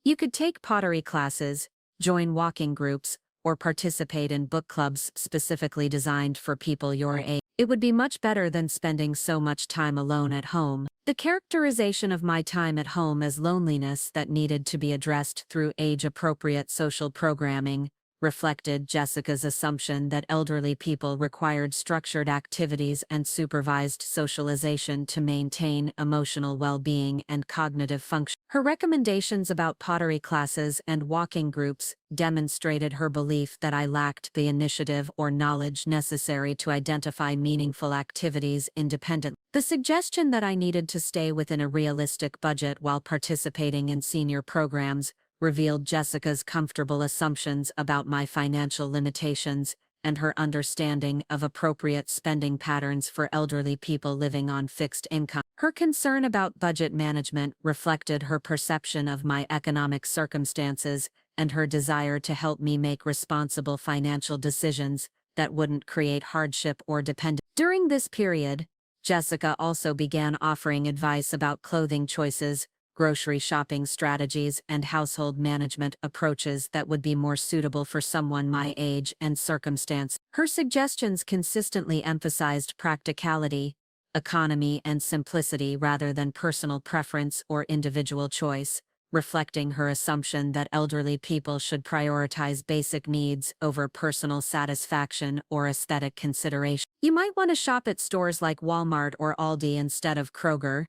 You could take pottery classes, join walking groups, or participate in book clubs specifically designed for people your age. It would be much better than spending so much time alone at home. The characterization of my time at home as loneliness that needed to be addressed through age-appropriate social programming reflected Jessica's assumption that elderly people required structured activities and supervised socialization to maintain emotional well-being and cognitive function. Her recommendations about pottery classes and walking groups demonstrated her belief that I lacked the initiative or knowledge necessary to identify meaningful activities independently. The suggestion that I needed to stay within a realistic budget while participating in senior programs revealed Jessica's comfortable assumptions about my financial limitations and her understanding of appropriate spending patterns for elderly people living on fixed income. Her concern about budget management reflected her perception of my economic circumstances and her desire to help me make responsible financial decisions that wouldn't create hardship or dependence. During this period, Jessica also began offering advice about clothing choices, grocery shopping strategies, and household management approaches that would be more suitable for someone my age and circumstance. Her suggestions consistently emphasized practicality, economy, and simplicity rather than personal preference or individual choice, reflecting her assumption that elderly people should prioritize basic needs over personal satisfaction or aesthetic consideration. You might want to shop at stores like Walmart or Aldi instead of Kroger,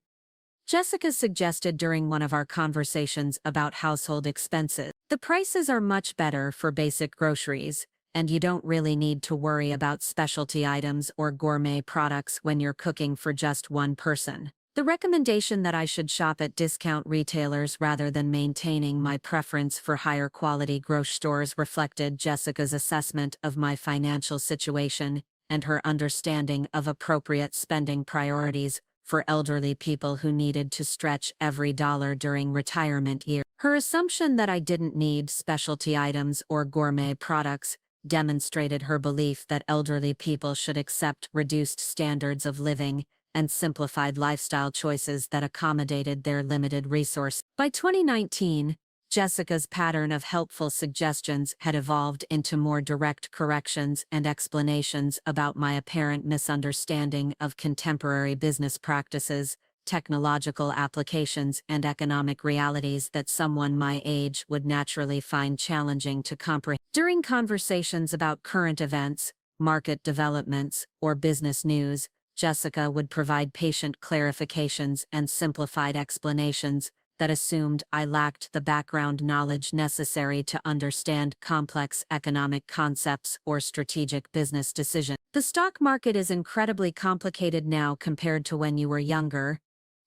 Jessica suggested during one of our conversations about household expenses. The prices are much better for basic groceries, and you don't really need to worry about specialty items or gourmet products when you're cooking for just one person. The recommendation that I should shop at discount retailers rather than maintaining my preference for higher quality grocery stores reflected Jessica's assessment of my financial situation and her understanding of appropriate spending priorities for elderly people who needed to stretch every dollar during retirement years. Her assumption that I didn't need specialty items or gourmet products demonstrated her belief that elderly people should accept reduced standards of living and simplified lifestyle choices that accommodated their limited resources. By 2019, Jessica's pattern of helpful suggestions had evolved into more direct corrections and explanations about my apparent misunderstanding of contemporary business practices, technological applications, and economic realities that someone my age would naturally find challenging to comprehend. During conversations about current events, market developments, or business news, Jessica would provide patient clarifications and simplified explanations that assumed I lacked the background knowledge necessary to understand complex economic concepts or strategic business decisions. The stock market is incredibly complicated now compared to when you were younger,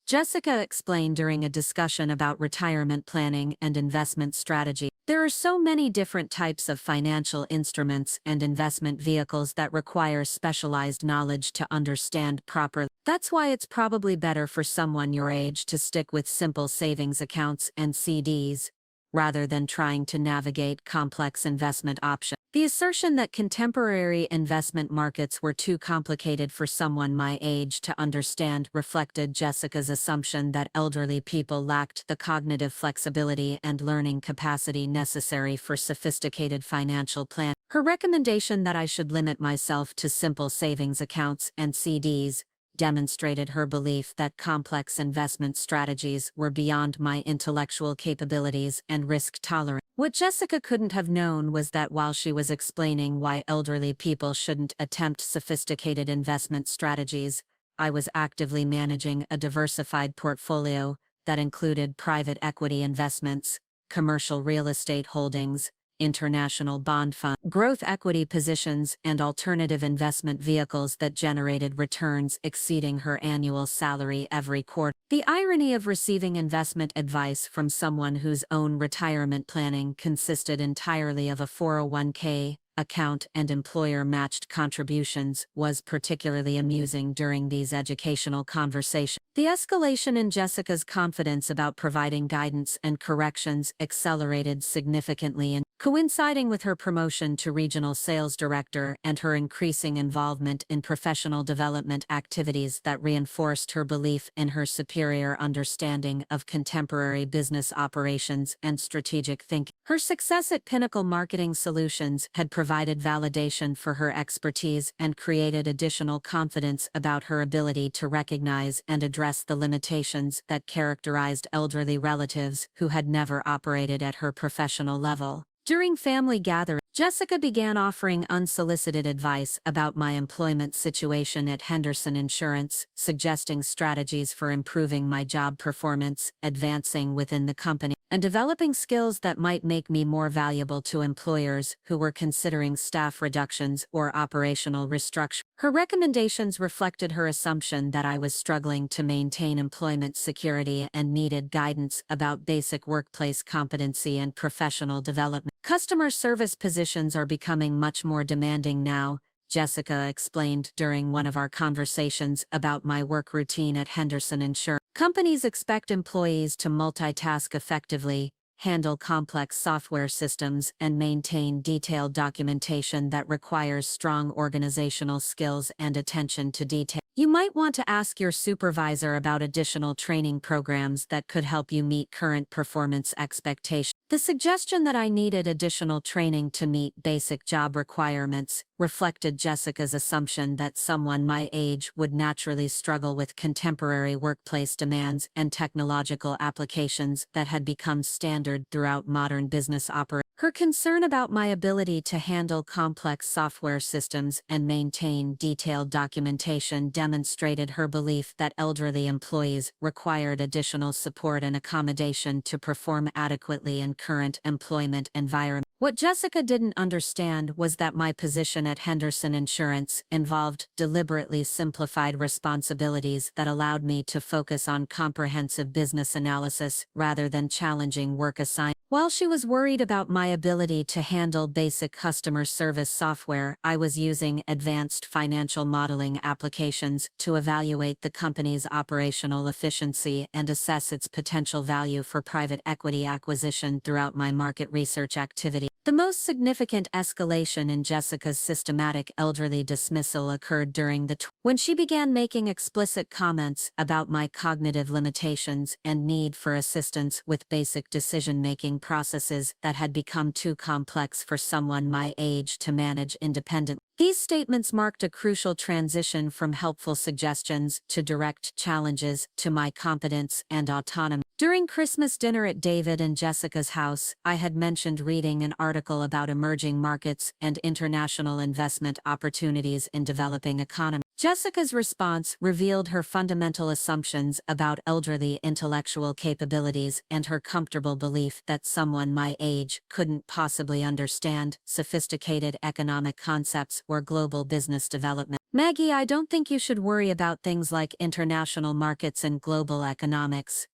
Jessica explained during a discussion about retirement planning and investment strategy. There are so many different types of financial instruments and investment vehicles that require specialized knowledge to understand properly. That's why it's probably better for someone your age to stick with simple savings accounts and CDs, rather than trying to navigate complex investment options. The assertion that contemporary investment markets were too complicated for someone my age to understand reflected Jessica's assumption that elderly people lacked the cognitive flexibility and learning capacity necessary for sophisticated financial planning. Her recommendation that I should limit myself to simple savings accounts and CDs demonstrated her belief that complex investment strategies were beyond my intellectual capabilities and risk tolerance. What Jessica couldn't have known was that while she was explaining why elderly people shouldn't attempt sophisticated investment strategies, I was actively managing a diversified portfolio that included private equity investments, commercial real estate holdings, international bond funds, growth equity positions, and alternative investment vehicles that generated returns exceeding her annual salary every quarter. The irony of receiving investment advice from someone whose own retirement planning consisted entirely of a 401k account and employer-matched contributions was particularly amusing during these educational conversations. The escalation in Jessica's confidence about providing guidance and corrections accelerated significantly, and coinciding with her promotion to regional sales director and her increasing involvement in professional development activities that reinforced her belief in her superior understanding of contemporary business operations and strategic thinking. Her success at Pinnacle Marketing Solutions had provided validation for her expertise and created additional confidence about her ability to recognize and address the limitations that characterized elderly relatives who had never operated at her professional level. During family gatherings, Jessica began offering unsolicited advice about my employment situation at Henderson Insurance, suggesting strategies for improving my job performance, advancing within the company, and developing skills that might make me more valuable to employers who were considering staff reductions or operational restructuring. Her recommendations reflected her assumption that I was struggling to maintain employment security and needed guidance about basic workplace competency and professional development. Customer service positions are becoming much more demanding now, Jessica explained during one of our conversations about my work routine at Henderson Insurance. Companies expect employees to multitask effectively, handle complex software systems, and maintain detailed documentation that requires strong organizational skills and attention to detail. You might want to ask your supervisor about additional training programs that could help you meet current performance expectations. The suggestion that I needed additional training to meet basic job requirements reflected Jessica's assumption that someone my age would naturally struggle with contemporary workplace demands and technological applications that had become standard throughout modern business operations. Her concern about my ability to handle complex software systems and maintain detailed documentation demonstrated her belief that elderly employees required additional support and accommodation to perform adequately in current employment environment. What Jessica didn't understand was that my position at Henderson Insurance involved deliberately simplified responsibilities that allowed me to focus on comprehensive business analysis rather than challenging work assignments. While she was worried about my ability to handle basic customer service software, I was using advanced financial modeling applications to evaluate the company's operational efficiency and assess its potential value for private equity acquisition throughout my market research activity. The most significant escalation in Jessica's systematic elderly dismissal occurred during when she began making explicit comments about my cognitive limitations and need for assistance with basic decision-making processes that had become too complex for someone my age to manage independently. These statements marked a crucial transition from helpful suggestions to direct challenges to my competence and autonomy. During Christmas dinner at David and Jessica's house, I had mentioned reading an article about emerging markets and international investment opportunities in developing economies. Jessica's response revealed her fundamental assumptions about elderly intellectual capabilities and her comfortable belief that someone my age couldn't possibly understand sophisticated economic concepts or global business development. Maggie, I don't think you should worry about things like international markets and global economics,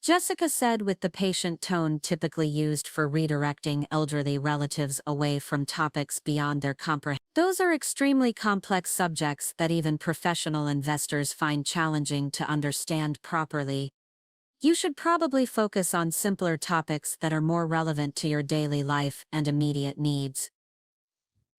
Jessica said with the patient tone typically used for redirecting elderly relatives away from topics beyond their comprehension. Those are extremely complex subjects that even professional investors find challenging to understand properly. You should probably focus on simpler topics that are more relevant to your daily life and immediate needs.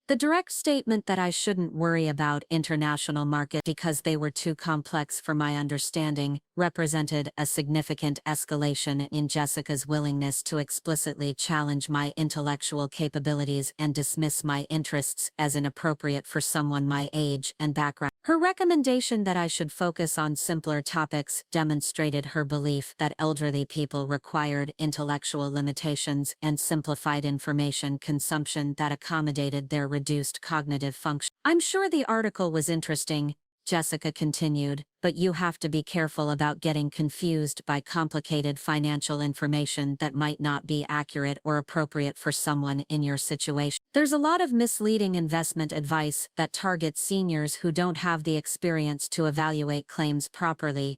The direct statement that I shouldn't worry about international market because they were too complex for my understanding represented a significant escalation in Jessica's willingness to explicitly challenge my intellectual capabilities and dismiss my interests as inappropriate for someone my age and background. Her recommendation that I should focus on simpler topics demonstrated her belief that elderly people required intellectual limitations and simplified information consumption that accommodated their reduced cognitive function. I'm sure the article was interesting, Jessica continued, but you have to be careful about getting confused by complicated financial information that might not be accurate or appropriate for someone in your situation. There's a lot of misleading investment advice that targets seniors who don't have the experience to evaluate claims properly.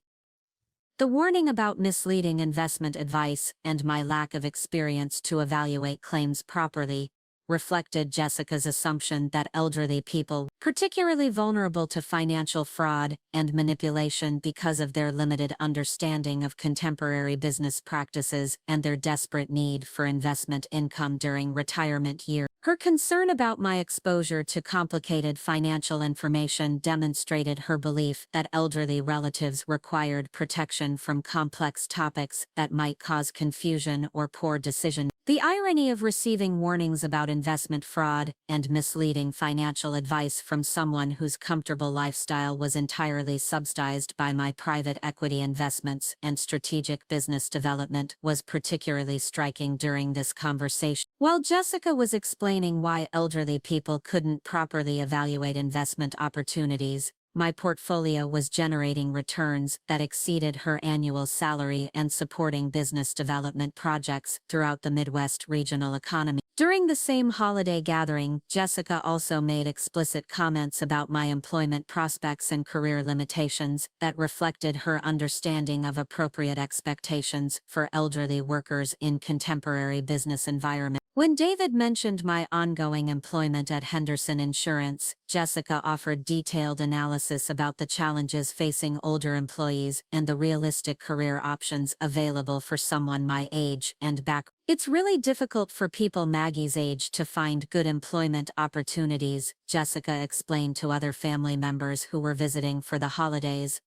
The warning about misleading investment advice and my lack of experience to evaluate claims properly reflected Jessica's assumption that elderly people, particularly vulnerable to financial fraud and manipulation because of their limited understanding of contemporary business practices and their desperate need for investment income during retirement years. Her concern about my exposure to complicated financial information demonstrated her belief that elderly relatives required protection from complex topics that might cause confusion or poor decision. The irony of receiving warnings about investment fraud and misleading financial advice from someone whose comfortable lifestyle was entirely subsidized by my private equity investments and strategic business development was particularly striking during this conversation. While Jessica was explaining why elderly people couldn't properly evaluate investment opportunities, my portfolio was generating returns that exceeded her annual salary and supporting business development projects throughout the Midwest regional economy. During the same holiday gathering, Jessica also made explicit comments about my employment prospects and career limitations that reflected her understanding of appropriate expectations for elderly workers in contemporary business environments. When David mentioned my ongoing employment at Henderson Insurance, Jessica offered detailed analysis about the challenges facing older employees and the realistic career options available for someone my age and background. It's really difficult for people Maggie's age to find good employment opportunities, Jessica explained to other family members who were visiting for the holidays.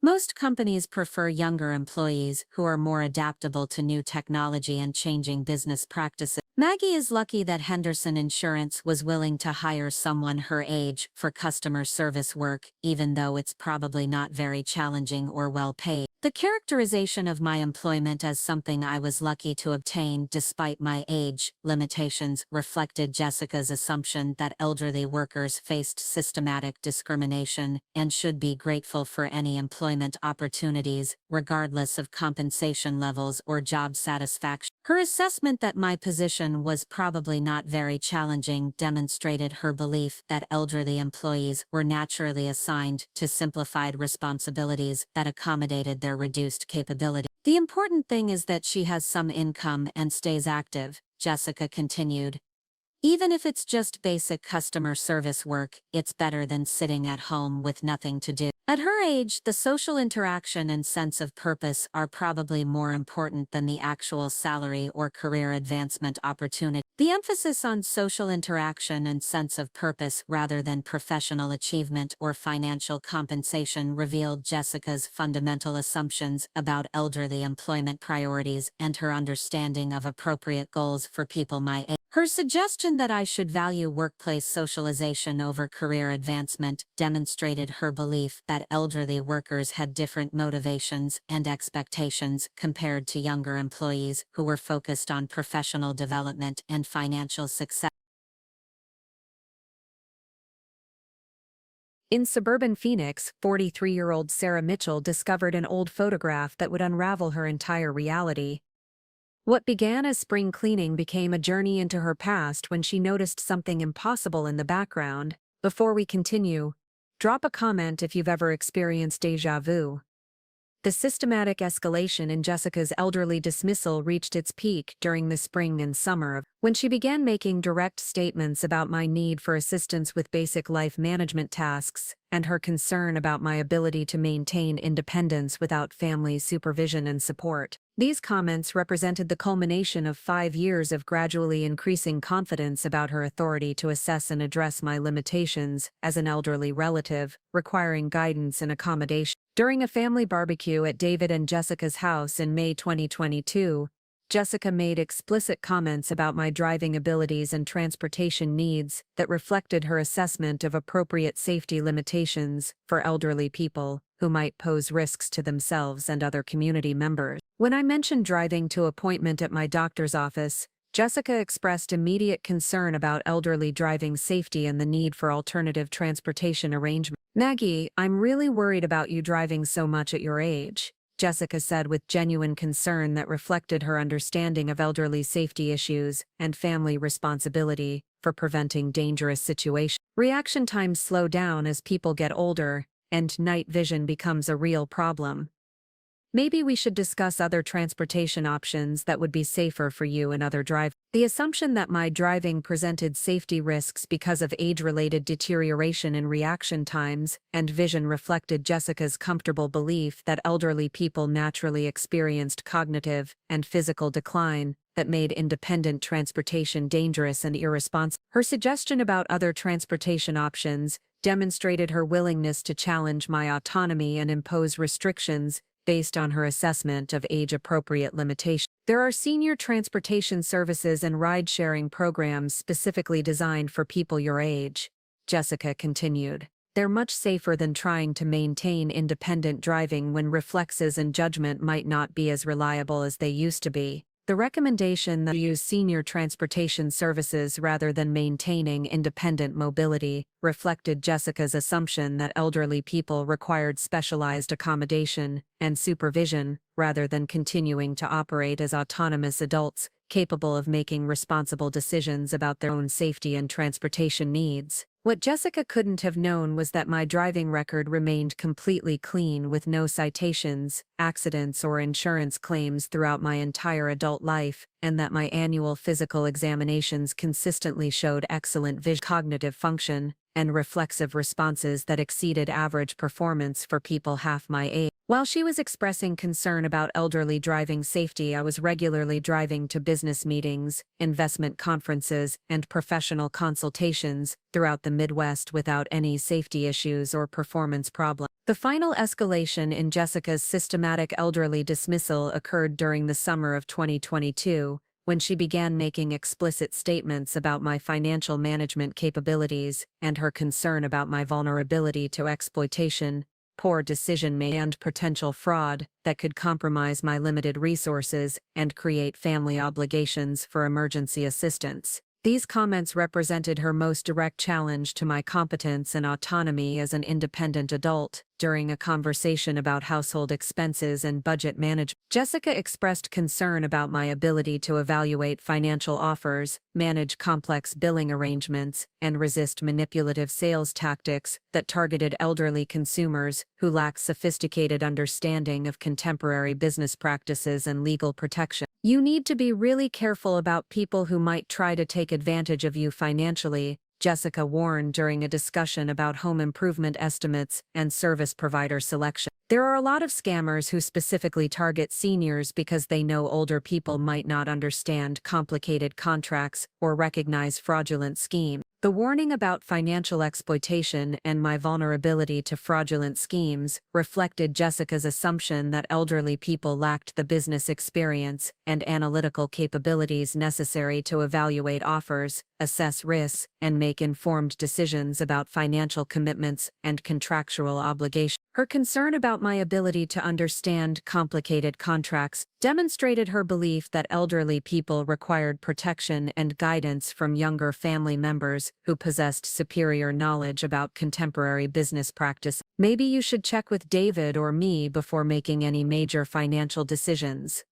Most companies prefer younger employees who are more adaptable to new technology and changing business practices. Maggie is lucky that Henderson Insurance was willing to hire someone her age for customer service work, even though it's probably not very challenging or well paid. The characterization of my employment as something I was lucky to obtain despite my age limitations reflected Jessica's assumption that elderly workers faced systematic discrimination and should be grateful for any employment opportunities, regardless of compensation levels or job satisfaction. Her assessment that my position was probably not very challenging demonstrated her belief that elderly employees were naturally assigned to simplified responsibilities that accommodated their reduced capability. The important thing is that she has some income and stays active, Jessica continued. Even if it's just basic customer service work, it's better than sitting at home with nothing to do. At her age, the social interaction and sense of purpose are probably more important than the actual salary or career advancement opportunity. The emphasis on social interaction and sense of purpose rather than professional achievement or financial compensation revealed Jessica's fundamental assumptions about elderly employment priorities and her understanding of appropriate goals for people my age. Her suggestion that I should value workplace socialization over career advancement demonstrated her belief that elderly workers had different motivations and expectations compared to younger employees who were focused on professional development and financial success. In suburban Phoenix, 43-year-old Sarah Mitchell discovered an old photograph that would unravel her entire reality. What began as spring cleaning became a journey into her past when she noticed something impossible in the background. Before we continue, drop a comment if you've ever experienced déjà vu. The systematic escalation in Jessica's elderly dismissal reached its peak during the spring and summer, when she began making direct statements about my need for assistance with basic life management tasks and her concern about my ability to maintain independence without family supervision and support. These comments represented the culmination of 5 years of gradually increasing confidence about her authority to assess and address my limitations as an elderly relative, requiring guidance and accommodation. During a family barbecue at David and Jessica's house in May 2022, Jessica made explicit comments about my driving abilities and transportation needs that reflected her assessment of appropriate safety limitations for elderly people who might pose risks to themselves and other community members. When I mentioned driving to appointment at my doctor's office, Jessica expressed immediate concern about elderly driving safety and the need for alternative transportation arrangements. "Maggie, I'm really worried about you driving so much at your age," Jessica said with genuine concern that reflected her understanding of elderly safety issues and family responsibility for preventing dangerous situations. Reaction times slow down as people get older, and night vision becomes a real problem. Maybe we should discuss other transportation options that would be safer for you and other drivers. The assumption that my driving presented safety risks because of age-related deterioration in reaction times and vision reflected Jessica's comfortable belief that elderly people naturally experienced cognitive and physical decline that made independent transportation dangerous and irresponsible. Her suggestion about other transportation options demonstrated her willingness to challenge my autonomy and impose restrictions based on her assessment of age-appropriate limitations. There are senior transportation services and ride-sharing programs specifically designed for people your age, Jessica continued. They're much safer than trying to maintain independent driving when reflexes and judgment might not be as reliable as they used to be. The recommendation that you use senior transportation services rather than maintaining independent mobility reflected Jessica's assumption that elderly people required specialized accommodation and supervision rather than continuing to operate as autonomous adults capable of making responsible decisions about their own safety and transportation needs. What Jessica couldn't have known was that my driving record remained completely clean with no citations, accidents or insurance claims throughout my entire adult life, and that my annual physical examinations consistently showed excellent cognitive function and reflexive responses that exceeded average performance for people half my age. While she was expressing concern about elderly driving safety, I was regularly driving to business meetings, investment conferences, and professional consultations throughout the Midwest without any safety issues or performance problems. The final escalation in Jessica's systematic elderly dismissal occurred during the summer of 2022, when she began making explicit statements about my financial management capabilities and her concern about my vulnerability to exploitation, poor decision-making, and potential fraud that could compromise my limited resources and create family obligations for emergency assistance. These comments represented her most direct challenge to my competence and autonomy as an independent adult. During a conversation about household expenses and budget management, Jessica expressed concern about my ability to evaluate financial offers, manage complex billing arrangements, and resist manipulative sales tactics that targeted elderly consumers who lack sophisticated understanding of contemporary business practices and legal protection. "You need to be really careful about people who might try to take advantage of you financially," Jessica warned during a discussion about home improvement estimates and service provider selection. "There are a lot of scammers who specifically target seniors because they know older people might not understand complicated contracts or recognize fraudulent schemes." The warning about financial exploitation and my vulnerability to fraudulent schemes reflected Jessica's assumption that elderly people lacked the business experience and analytical capabilities necessary to evaluate offers, assess risks, and make informed decisions about financial commitments and contractual obligations. Her concern about my ability to understand complicated contracts demonstrated her belief that elderly people required protection and guidance from younger family members who possessed superior knowledge about contemporary business practice. "Maybe you should check with David or me before making any major financial decisions,"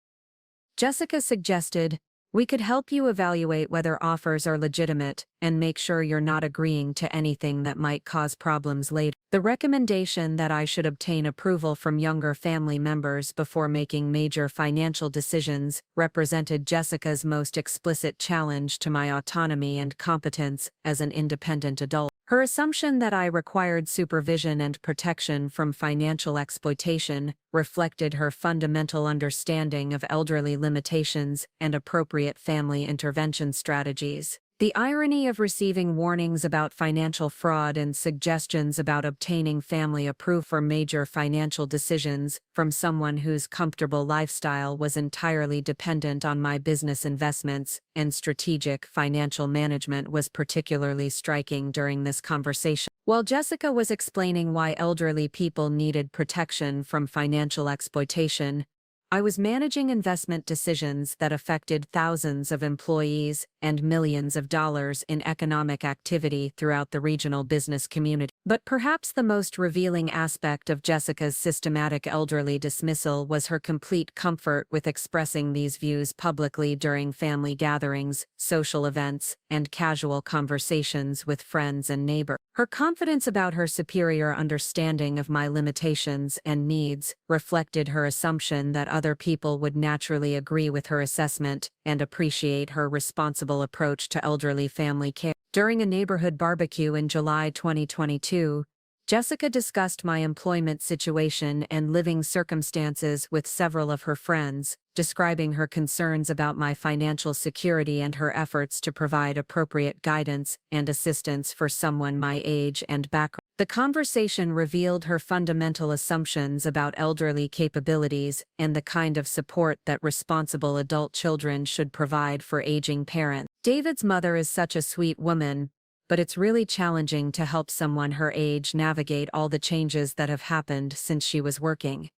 Jessica suggested, We could help you evaluate whether offers are legitimate and make sure you're not agreeing to anything that might cause problems later. The recommendation that I should obtain approval from younger family members before making major financial decisions represented Jessica's most explicit challenge to my autonomy and competence as an independent adult. Her assumption that I required supervision and protection from financial exploitation reflected her fundamental understanding of elderly limitations and appropriate family intervention strategies. The irony of receiving warnings about financial fraud and suggestions about obtaining family approval for major financial decisions from someone whose comfortable lifestyle was entirely dependent on my business investments and strategic financial management was particularly striking during this conversation. While Jessica was explaining why elderly people needed protection from financial exploitation, I was managing investment decisions that affected thousands of employees and millions of dollars in economic activity throughout the regional business community. But perhaps the most revealing aspect of Jessica's systematic elderly dismissal was her complete comfort with expressing these views publicly during family gatherings, social events, and casual conversations with friends and neighbors. Her confidence about her superior understanding of my limitations and needs reflected her assumption that other people would naturally agree with her assessment and appreciate her responsible approach to elderly family care. During a neighborhood barbecue in July 2022, Jessica discussed my employment situation and living circumstances with several of her friends, describing her concerns about my financial security and her efforts to provide appropriate guidance and assistance for someone my age and background. The conversation revealed her fundamental assumptions about elderly capabilities and the kind of support that responsible adult children should provide for aging parents. David's mother is such a sweet woman, but it's really challenging to help someone her age navigate all the changes that have happened since she was working.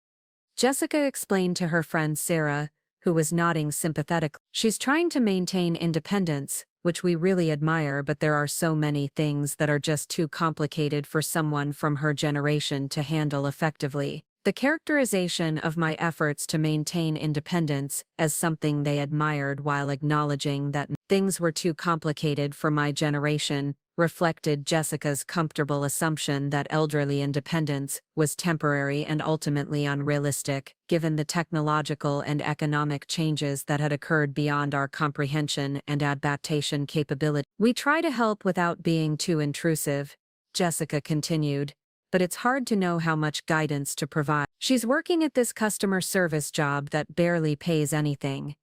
Jessica explained to her friend Sarah, who was nodding sympathetically. She's trying to maintain independence, which we really admire, but there are so many things that are just too complicated for someone from her generation to handle effectively. The characterization of my efforts to maintain independence as something they admired while acknowledging that things were too complicated for my generation reflected Jessica's comfortable assumption that elderly independence was temporary and ultimately unrealistic, given the technological and economic changes that had occurred beyond our comprehension and adaptation capability. We try to help without being too intrusive, Jessica continued, but it's hard to know how much guidance to provide. She's working at this customer service job that barely pays anything.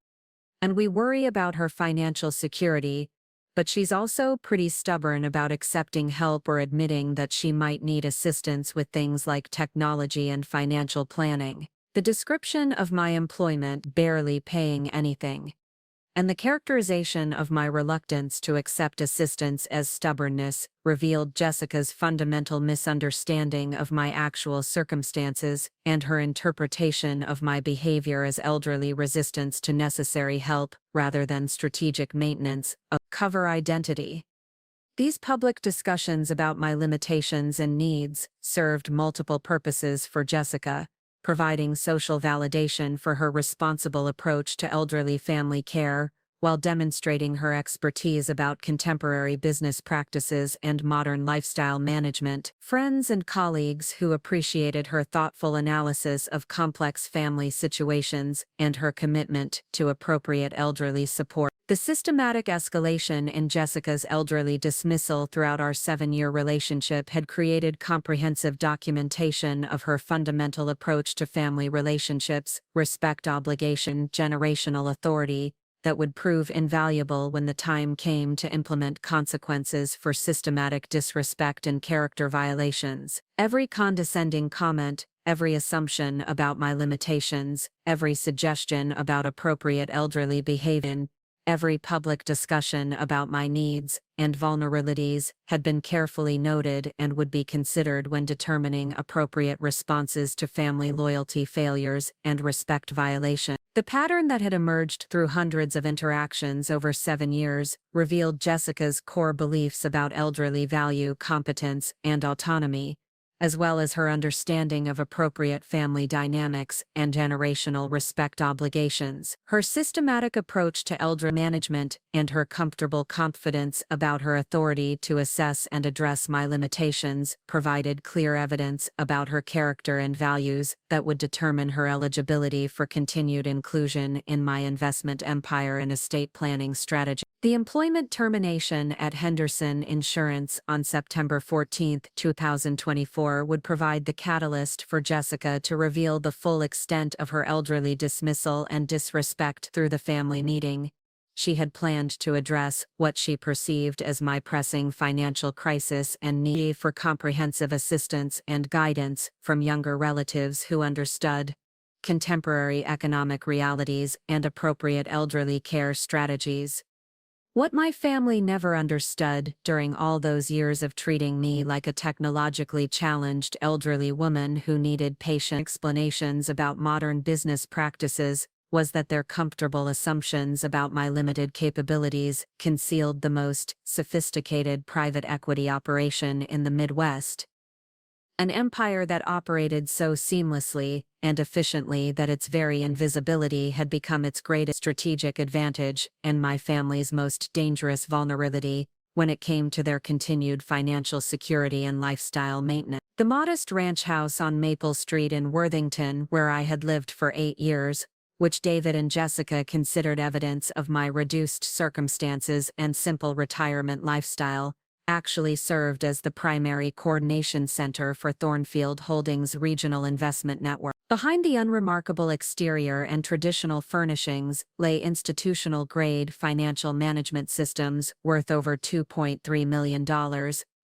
And we worry about her financial security, but she's also pretty stubborn about accepting help or admitting that she might need assistance with things like technology and financial planning. The description of my employment barely paying anything, and the characterization of my reluctance to accept assistance as stubbornness revealed Jessica's fundamental misunderstanding of my actual circumstances and her interpretation of my behavior as elderly resistance to necessary help rather than strategic maintenance of cover identity. These public discussions about my limitations and needs served multiple purposes for Jessica, providing social validation for her responsible approach to elderly family care, while demonstrating her expertise about contemporary business practices and modern lifestyle management. Friends and colleagues who appreciated her thoughtful analysis of complex family situations and her commitment to appropriate elderly support. The systematic escalation in Jessica's elderly dismissal throughout our 7-year relationship had created comprehensive documentation of her fundamental approach to family relationships, respect, obligation, generational authority, that would prove invaluable when the time came to implement consequences for systematic disrespect and character violations. Every condescending comment, every assumption about my limitations, every suggestion about appropriate elderly behavior, every public discussion about my needs and vulnerabilities had been carefully noted and would be considered when determining appropriate responses to family loyalty failures and respect violation. The pattern that had emerged through hundreds of interactions over 7 years revealed Jessica's core beliefs about elderly value, competence, and autonomy, as well as her understanding of appropriate family dynamics and generational respect obligations. Her systematic approach to elder management and her comfortable confidence about her authority to assess and address my limitations provided clear evidence about her character and values that would determine her eligibility for continued inclusion in my investment empire and estate planning strategy. The employment termination at Henderson Insurance on September 14, 2024 would provide the catalyst for Jessica to reveal the full extent of her elderly dismissal and disrespect through the family meeting. She had planned to address what she perceived as my pressing financial crisis and need for comprehensive assistance and guidance from younger relatives who understood contemporary economic realities and appropriate elderly care strategies. What my family never understood during all those years of treating me like a technologically challenged elderly woman who needed patient explanations about modern business practices was that their comfortable assumptions about my limited capabilities concealed the most sophisticated private equity operation in the Midwest. An empire that operated so seamlessly and efficiently that its very invisibility had become its greatest strategic advantage and my family's most dangerous vulnerability when it came to their continued financial security and lifestyle maintenance. The modest ranch house on Maple Street in Worthington, where I had lived for 8 years, which David and Jessica considered evidence of my reduced circumstances and simple retirement lifestyle, actually served as the primary coordination center for Thornfield Holdings' regional investment network. Behind the unremarkable exterior and traditional furnishings lay institutional-grade financial management systems worth over $2.3 million,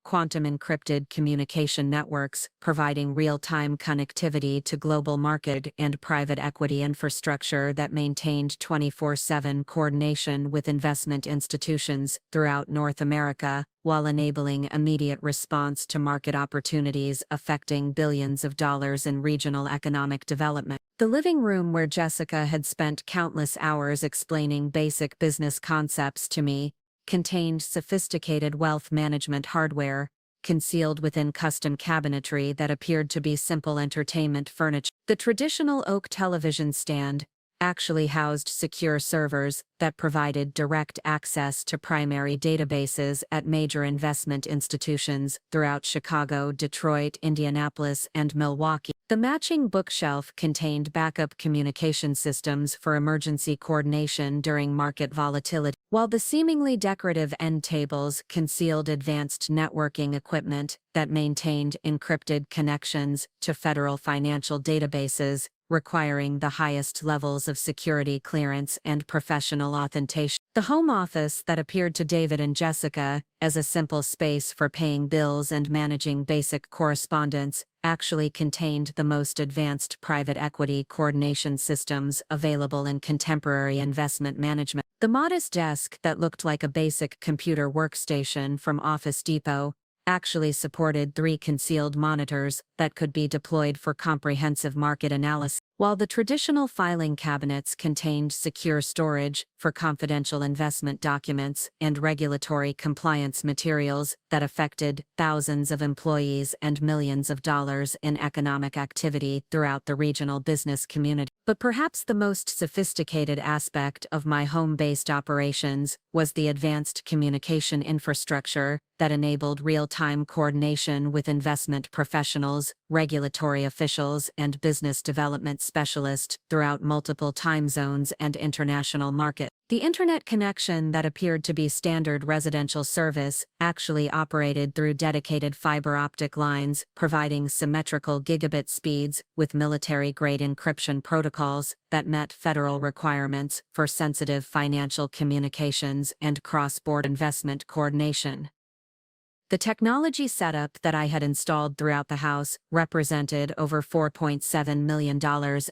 quantum-encrypted communication networks providing real-time connectivity to global market and private equity infrastructure that maintained 24/7 coordination with investment institutions throughout North America, while enabling immediate response to market opportunities affecting billions of dollars in regional economic development. The living room where Jessica had spent countless hours explaining basic business concepts to me contained sophisticated wealth management hardware, concealed within custom cabinetry that appeared to be simple entertainment furniture. The traditional oak television stand actually housed secure servers that provided direct access to primary databases at major investment institutions throughout Chicago, Detroit, Indianapolis, and Milwaukee. The matching bookshelf contained backup communication systems for emergency coordination during market volatility, while the seemingly decorative end tables concealed advanced networking equipment that maintained encrypted connections to federal financial databases, requiring the highest levels of security clearance and professional authentication. The home office that appeared to David and Jessica as a simple space for paying bills and managing basic correspondence actually contained the most advanced private equity coordination systems available in contemporary investment management. The modest desk that looked like a basic computer workstation from Office Depot actually supported 3 concealed monitors that could be deployed for comprehensive market analysis, while the traditional filing cabinets contained secure storage for confidential investment documents and regulatory compliance materials that affected thousands of employees and millions of dollars in economic activity throughout the regional business community. But perhaps the most sophisticated aspect of my home-based operations was the advanced communication infrastructure that enabled real-time coordination with investment professionals, regulatory officials, and business development specialists throughout multiple time zones and international markets. The internet connection that appeared to be standard residential service actually operated through dedicated fiber optic lines, providing symmetrical gigabit speeds with military-grade encryption protocols that met federal requirements for sensitive financial communications and cross-border investment coordination. The technology setup that I had installed throughout the house represented over $4.7 million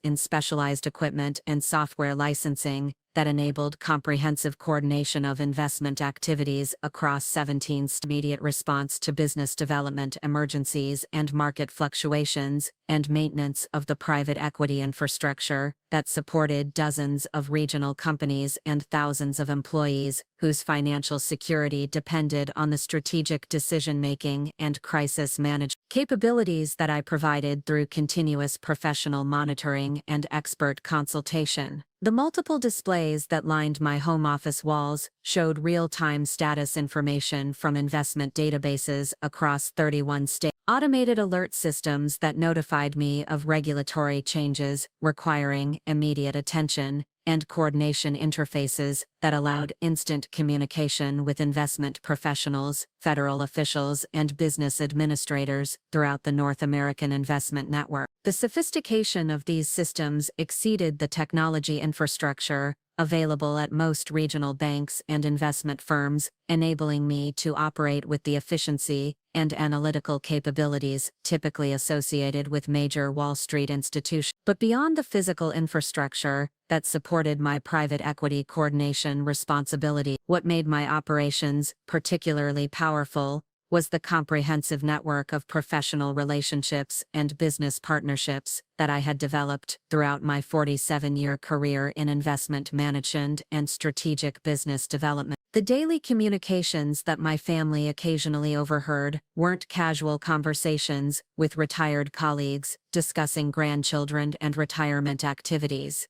in specialized equipment and software licensing, that enabled comprehensive coordination of investment activities across 17 states, immediate response to business development emergencies and market fluctuations, and maintenance of the private equity infrastructure that supported dozens of regional companies and thousands of employees whose financial security depended on the strategic decision-making and crisis management capabilities that I provided through continuous professional monitoring and expert consultation. The multiple displays that lined my home office walls showed real-time status information from investment databases across 31 states. Automated alert systems that notified me of regulatory changes requiring immediate attention, and coordination interfaces that allowed instant communication with investment professionals, federal officials, and business administrators throughout the North American investment network. The sophistication of these systems exceeded the technology infrastructure available at most regional banks and investment firms, enabling me to operate with the efficiency and analytical capabilities typically associated with major Wall Street institutions. But beyond the physical infrastructure that supported my private equity coordination responsibility, what made my operations particularly powerful was the comprehensive network of professional relationships and business partnerships that I had developed throughout my 47-year career in investment management and strategic business development. The daily communications that my family occasionally overheard weren't casual conversations with retired colleagues discussing grandchildren and retirement activities.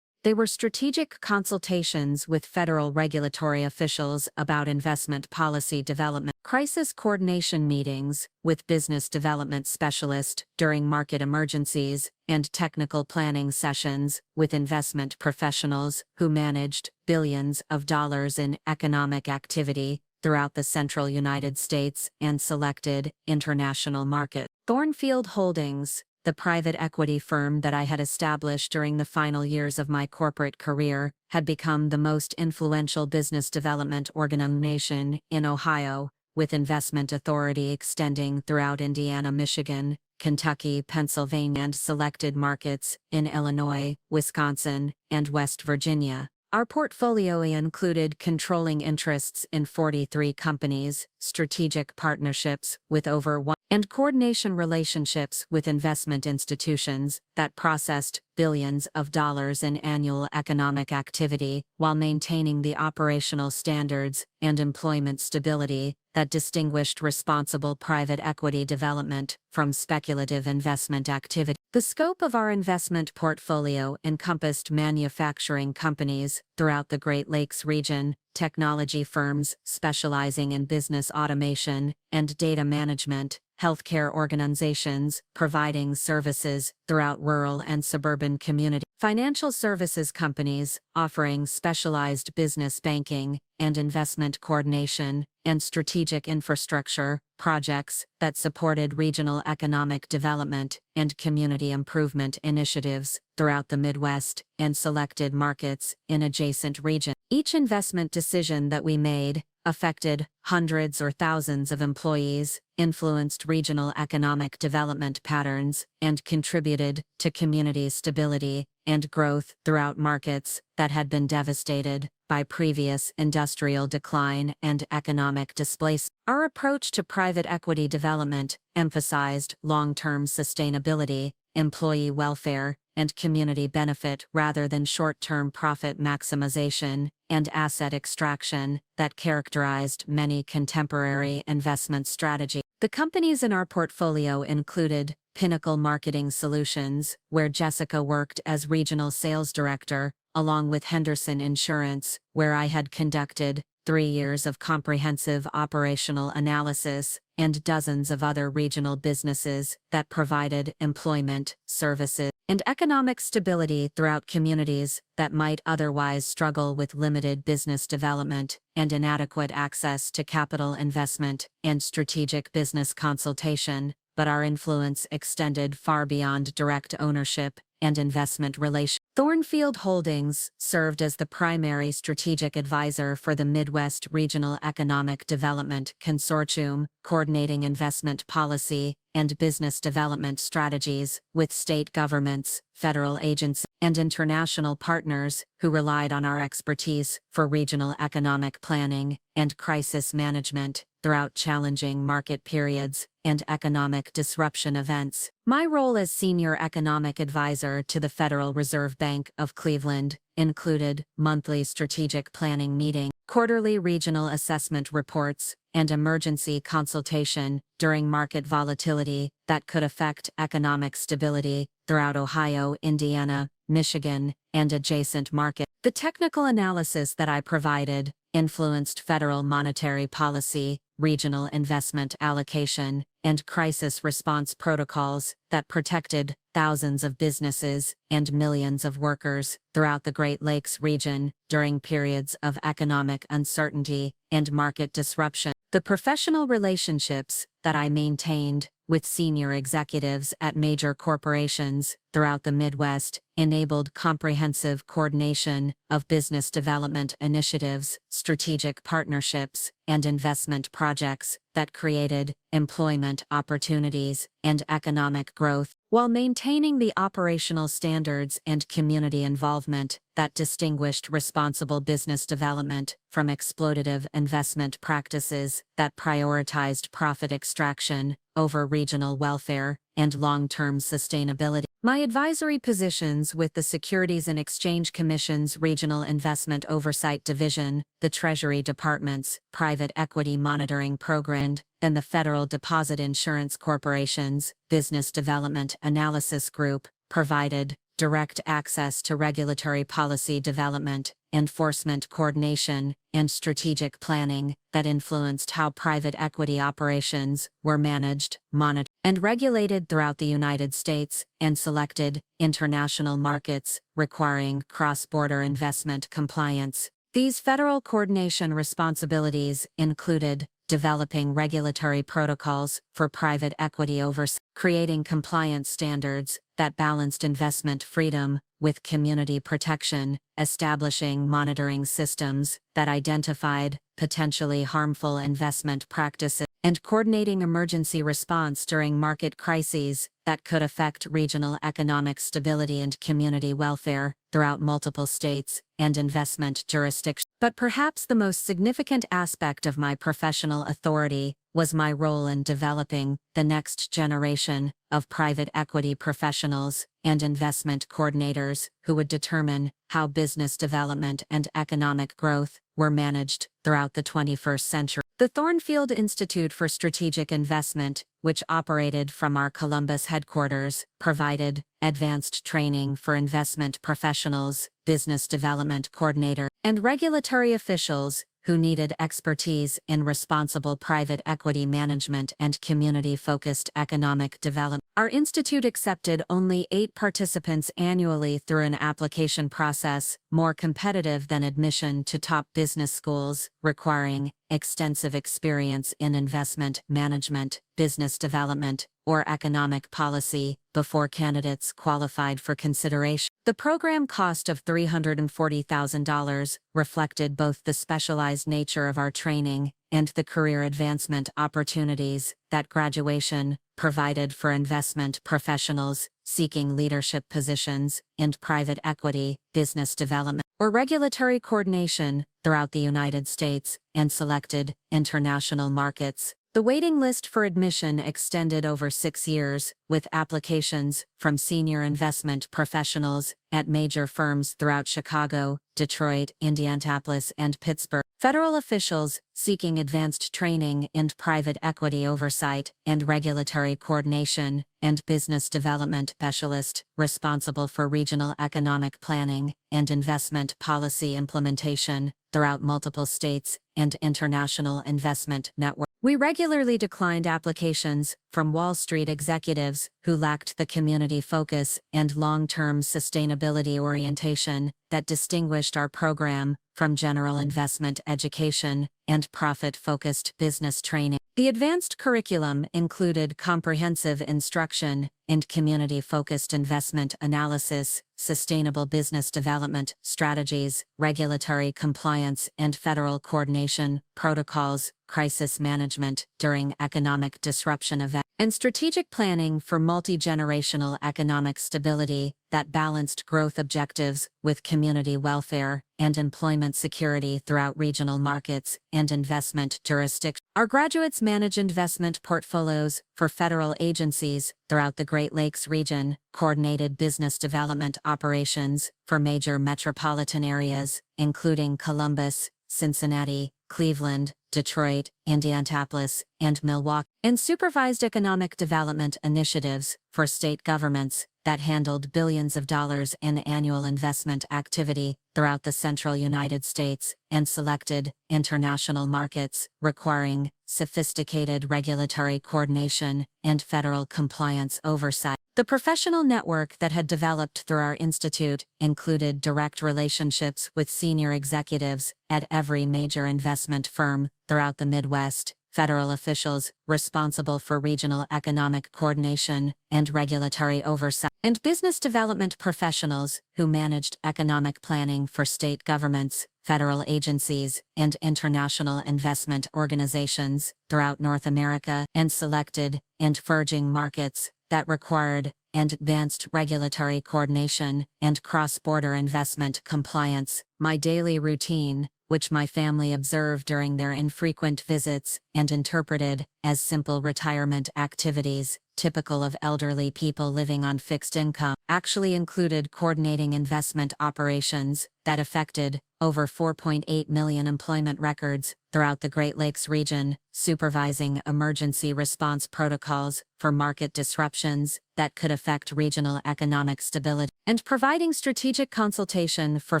They were strategic consultations with federal regulatory officials about investment policy development, crisis coordination meetings with business development specialists during market emergencies, and technical planning sessions with investment professionals who managed billions of dollars in economic activity throughout the central United States and selected international markets. Thornfield Holdings, the private equity firm that I had established during the final years of my corporate career, had become the most influential business development organization in Ohio, with investment authority extending throughout Indiana, Michigan, Kentucky, Pennsylvania, and selected markets in Illinois, Wisconsin, and West Virginia. Our portfolio included controlling interests in 43 companies, strategic partnerships with over 1, and coordination relationships with investment institutions that processed billions of dollars in annual economic activity while maintaining the operational standards and employment stability that distinguished responsible private equity development from speculative investment activity. The scope of our investment portfolio encompassed manufacturing companies throughout the Great Lakes region, technology firms specializing in business automation and data management, healthcare organizations providing services throughout rural and suburban communities, financial services companies offering specialized business banking and investment coordination, and strategic infrastructure projects that supported regional economic development and community improvement initiatives throughout the Midwest and selected markets in adjacent regions. Each investment decision that we made affected hundreds or thousands of employees, influenced regional economic development patterns, and contributed to community stability and growth throughout markets that had been devastated by previous industrial decline and economic displacement. Our approach to private equity development emphasized long-term sustainability, employee welfare, and community benefit rather than short-term profit maximization and asset extraction that characterized many contemporary investment strategies. The companies in our portfolio included Pinnacle Marketing Solutions, where Jessica worked as regional sales director, along with Henderson Insurance, where I had conducted 3 years of comprehensive operational analysis, and dozens of other regional businesses that provided employment, services, and economic stability throughout communities that might otherwise struggle with limited business development and inadequate access to capital investment and strategic business consultation, but our influence extended far beyond direct ownership and investment relations. Thornfield Holdings served as the primary strategic advisor for the Midwest Regional Economic Development Consortium, coordinating investment policy and business development strategies with state governments, federal agencies, and international partners who relied on our expertise for regional economic planning and crisis management throughout challenging market periods and economic disruption events. My role as senior economic advisor to the Federal Reserve Bank of Cleveland included monthly strategic planning meetings, quarterly regional assessment reports, and emergency consultation during market volatility that could affect economic stability throughout Ohio, Indiana, Michigan, and adjacent markets. The technical analysis that I provided influenced federal monetary policy, regional investment allocation, and crisis response protocols that protected thousands of businesses and millions of workers throughout the Great Lakes region during periods of economic uncertainty and market disruption. The professional relationships that I maintained with senior executives at major corporations throughout the Midwest enabled comprehensive coordination of business development initiatives, strategic partnerships, and investment projects that created employment opportunities and economic growth, while maintaining the operational standards and community involvement that distinguished responsible business development from exploitative investment practices that prioritized profit extraction over regional welfare and long-term sustainability. My advisory positions with the Securities and Exchange Commission's Regional Investment Oversight Division, the Treasury Department's Private Equity Monitoring Program, and the Federal Deposit Insurance Corporation's Business Development Analysis Group provided direct access to regulatory policy development, enforcement coordination, and strategic planning that influenced how private equity operations were managed, monitored, and regulated throughout the United States and selected international markets requiring cross-border investment compliance. These federal coordination responsibilities included developing regulatory protocols for private equity oversight, creating compliance standards that balanced investment freedom with community protection, establishing monitoring systems that identified potentially harmful investment practices, and coordinating emergency response during market crises that could affect regional economic stability and community welfare throughout multiple states and investment jurisdictions. But perhaps the most significant aspect of my professional authority was my role in developing the next generation of private equity professionals and investment coordinators who would determine how business development and economic growth were managed throughout the 21st century. The Thornfield Institute for Strategic Investment, which operated from our Columbus headquarters, provided advanced training for investment professionals, business development coordinators, and regulatory officials who needed expertise in responsible private equity management and community-focused economic development. Our institute accepted only 8 participants annually through an application process, more competitive than admission to top business schools, requiring extensive experience in investment management, business development, or economic policy before candidates qualified for consideration. The program cost of $340,000 reflected both the specialized nature of our training and the career advancement opportunities that graduation provided for investment professionals seeking leadership positions in private equity, business development, or regulatory coordination throughout the United States and selected international markets. The waiting list for admission extended over 6 years, with applications from senior investment professionals at major firms throughout Chicago, Detroit, Indianapolis, and Pittsburgh. Federal officials seeking advanced training in private equity oversight and regulatory coordination, and business development specialists responsible for regional economic planning and investment policy implementation throughout multiple states and international investment networks. We regularly declined applications from Wall Street executives who lacked the community focus and long-term sustainability orientation that distinguished our program from general investment education and profit-focused business training. The advanced curriculum included comprehensive instruction and community-focused investment analysis, sustainable business development strategies, regulatory compliance and federal coordination protocols, crisis management during economic disruption events, and strategic planning for multi-generational economic stability that balanced growth objectives with community welfare and employment security throughout regional markets and investment jurisdictions. Our graduates manage investment portfolios for federal agencies throughout the Great Lakes region, coordinated business development operations for major metropolitan areas, including Columbus, Cincinnati, Cleveland, Detroit, Indianapolis, and Milwaukee, and supervised economic development initiatives for state governments that handled billions of dollars in annual investment activity throughout the central United States and selected international markets requiring sophisticated regulatory coordination and federal compliance oversight. The professional network that had developed through our institute included direct relationships with senior executives at every major investment firm throughout the Midwest, federal officials responsible for regional economic coordination and regulatory oversight, and business development professionals who managed economic planning for state governments, federal agencies, and international investment organizations throughout North America and selected and emerging markets that required and advanced regulatory coordination and cross-border investment compliance. My daily routine, which my family observed during their infrequent visits and interpreted as simple retirement activities, typical of elderly people living on fixed income, actually included coordinating investment operations that affected over 4.8 million employment records throughout the Great Lakes region, supervising emergency response protocols for market disruptions that could affect regional economic stability, and providing strategic consultation for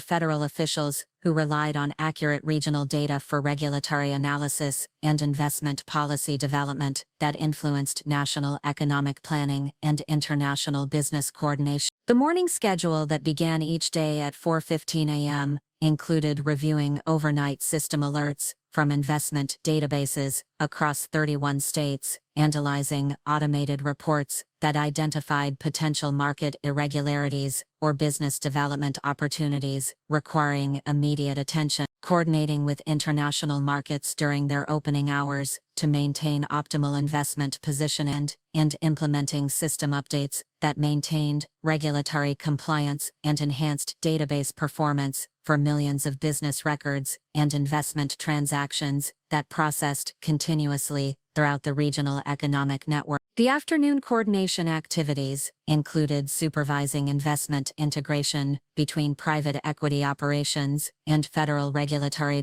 federal officials who relied on accurate regional data for regulatory analysis and investment policy development that influenced national economic planning and international business coordination. The morning schedule that began each day at 4:15 a.m. included reviewing overnight system alerts from investment databases across 31 states, analyzing automated reports that identified potential market irregularities or business development opportunities requiring immediate attention, coordinating with international markets during their opening hours to maintain optimal investment position and implementing system updates that maintained regulatory compliance and enhanced database performance for millions of business records and investment transactions that processed continuously throughout the regional economic network. The afternoon coordination activities included supervising investment integration between private equity operations and federal regulatory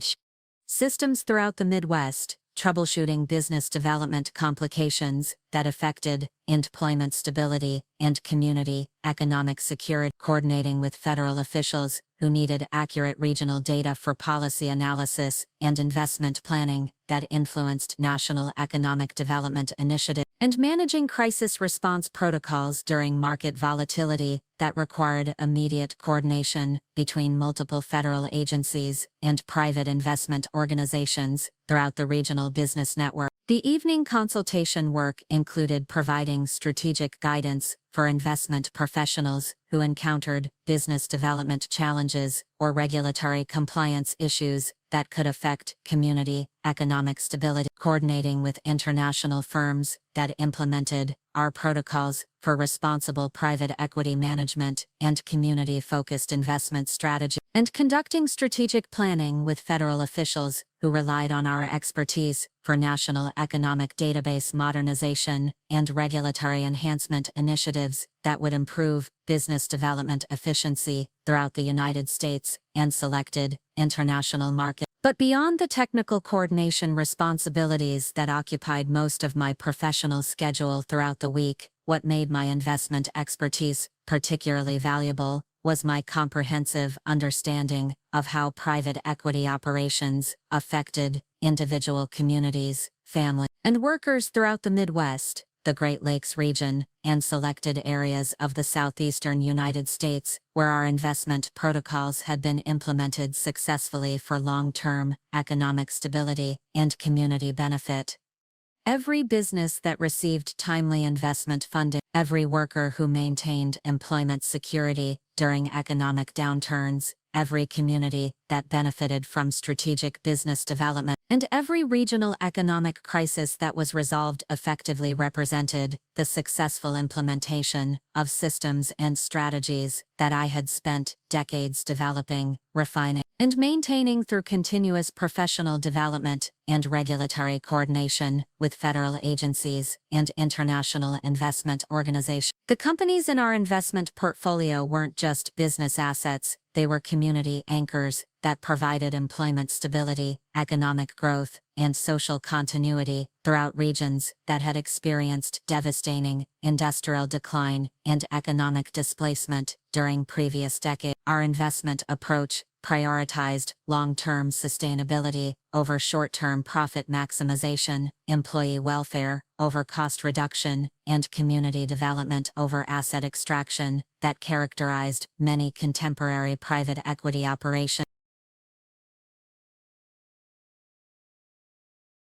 systems throughout the Midwest, troubleshooting business development complications that affected employment stability and community economic security, coordinating with federal officials who needed accurate regional data for policy analysis and investment planning that influenced national economic development initiatives, and managing crisis response protocols during market volatility that required immediate coordination between multiple federal agencies and private investment organizations throughout the regional business network. The evening consultation work included providing strategic guidance for investment professionals who encountered business development challenges or regulatory compliance issues that could affect community economic stability, coordinating with international firms that implemented our protocols for responsible private equity management and community-focused investment strategy, and conducting strategic planning with federal officials who relied on our expertise for national economic database modernization and regulatory enhancement initiatives that would improve business development efficiency throughout the United States and selected international markets. But beyond the technical coordination responsibilities that occupied most of my professional schedule throughout the week, what made my investment expertise particularly valuable was my comprehensive understanding of how private equity operations affected individual communities, families, and workers throughout the Midwest, the Great Lakes region, and selected areas of the southeastern United States where our investment protocols had been implemented successfully for long-term economic stability and community benefit. Every business that received timely investment funding, every worker who maintained employment security during economic downturns, every community that benefited from strategic business development, and every regional economic crisis that was resolved effectively represented the successful implementation of systems and strategies that I had spent decades developing, refining, and maintaining through continuous professional development and regulatory coordination with federal agencies and international investment organizations. The companies in our investment portfolio weren't just business assets, they were community anchors that provided employment stability, economic growth, and social continuity throughout regions that had experienced devastating industrial decline and economic displacement during previous decades. Our investment approach prioritized long-term sustainability over short-term profit maximization, employee welfare over cost reduction, and community development over asset extraction that characterized many contemporary private equity operations.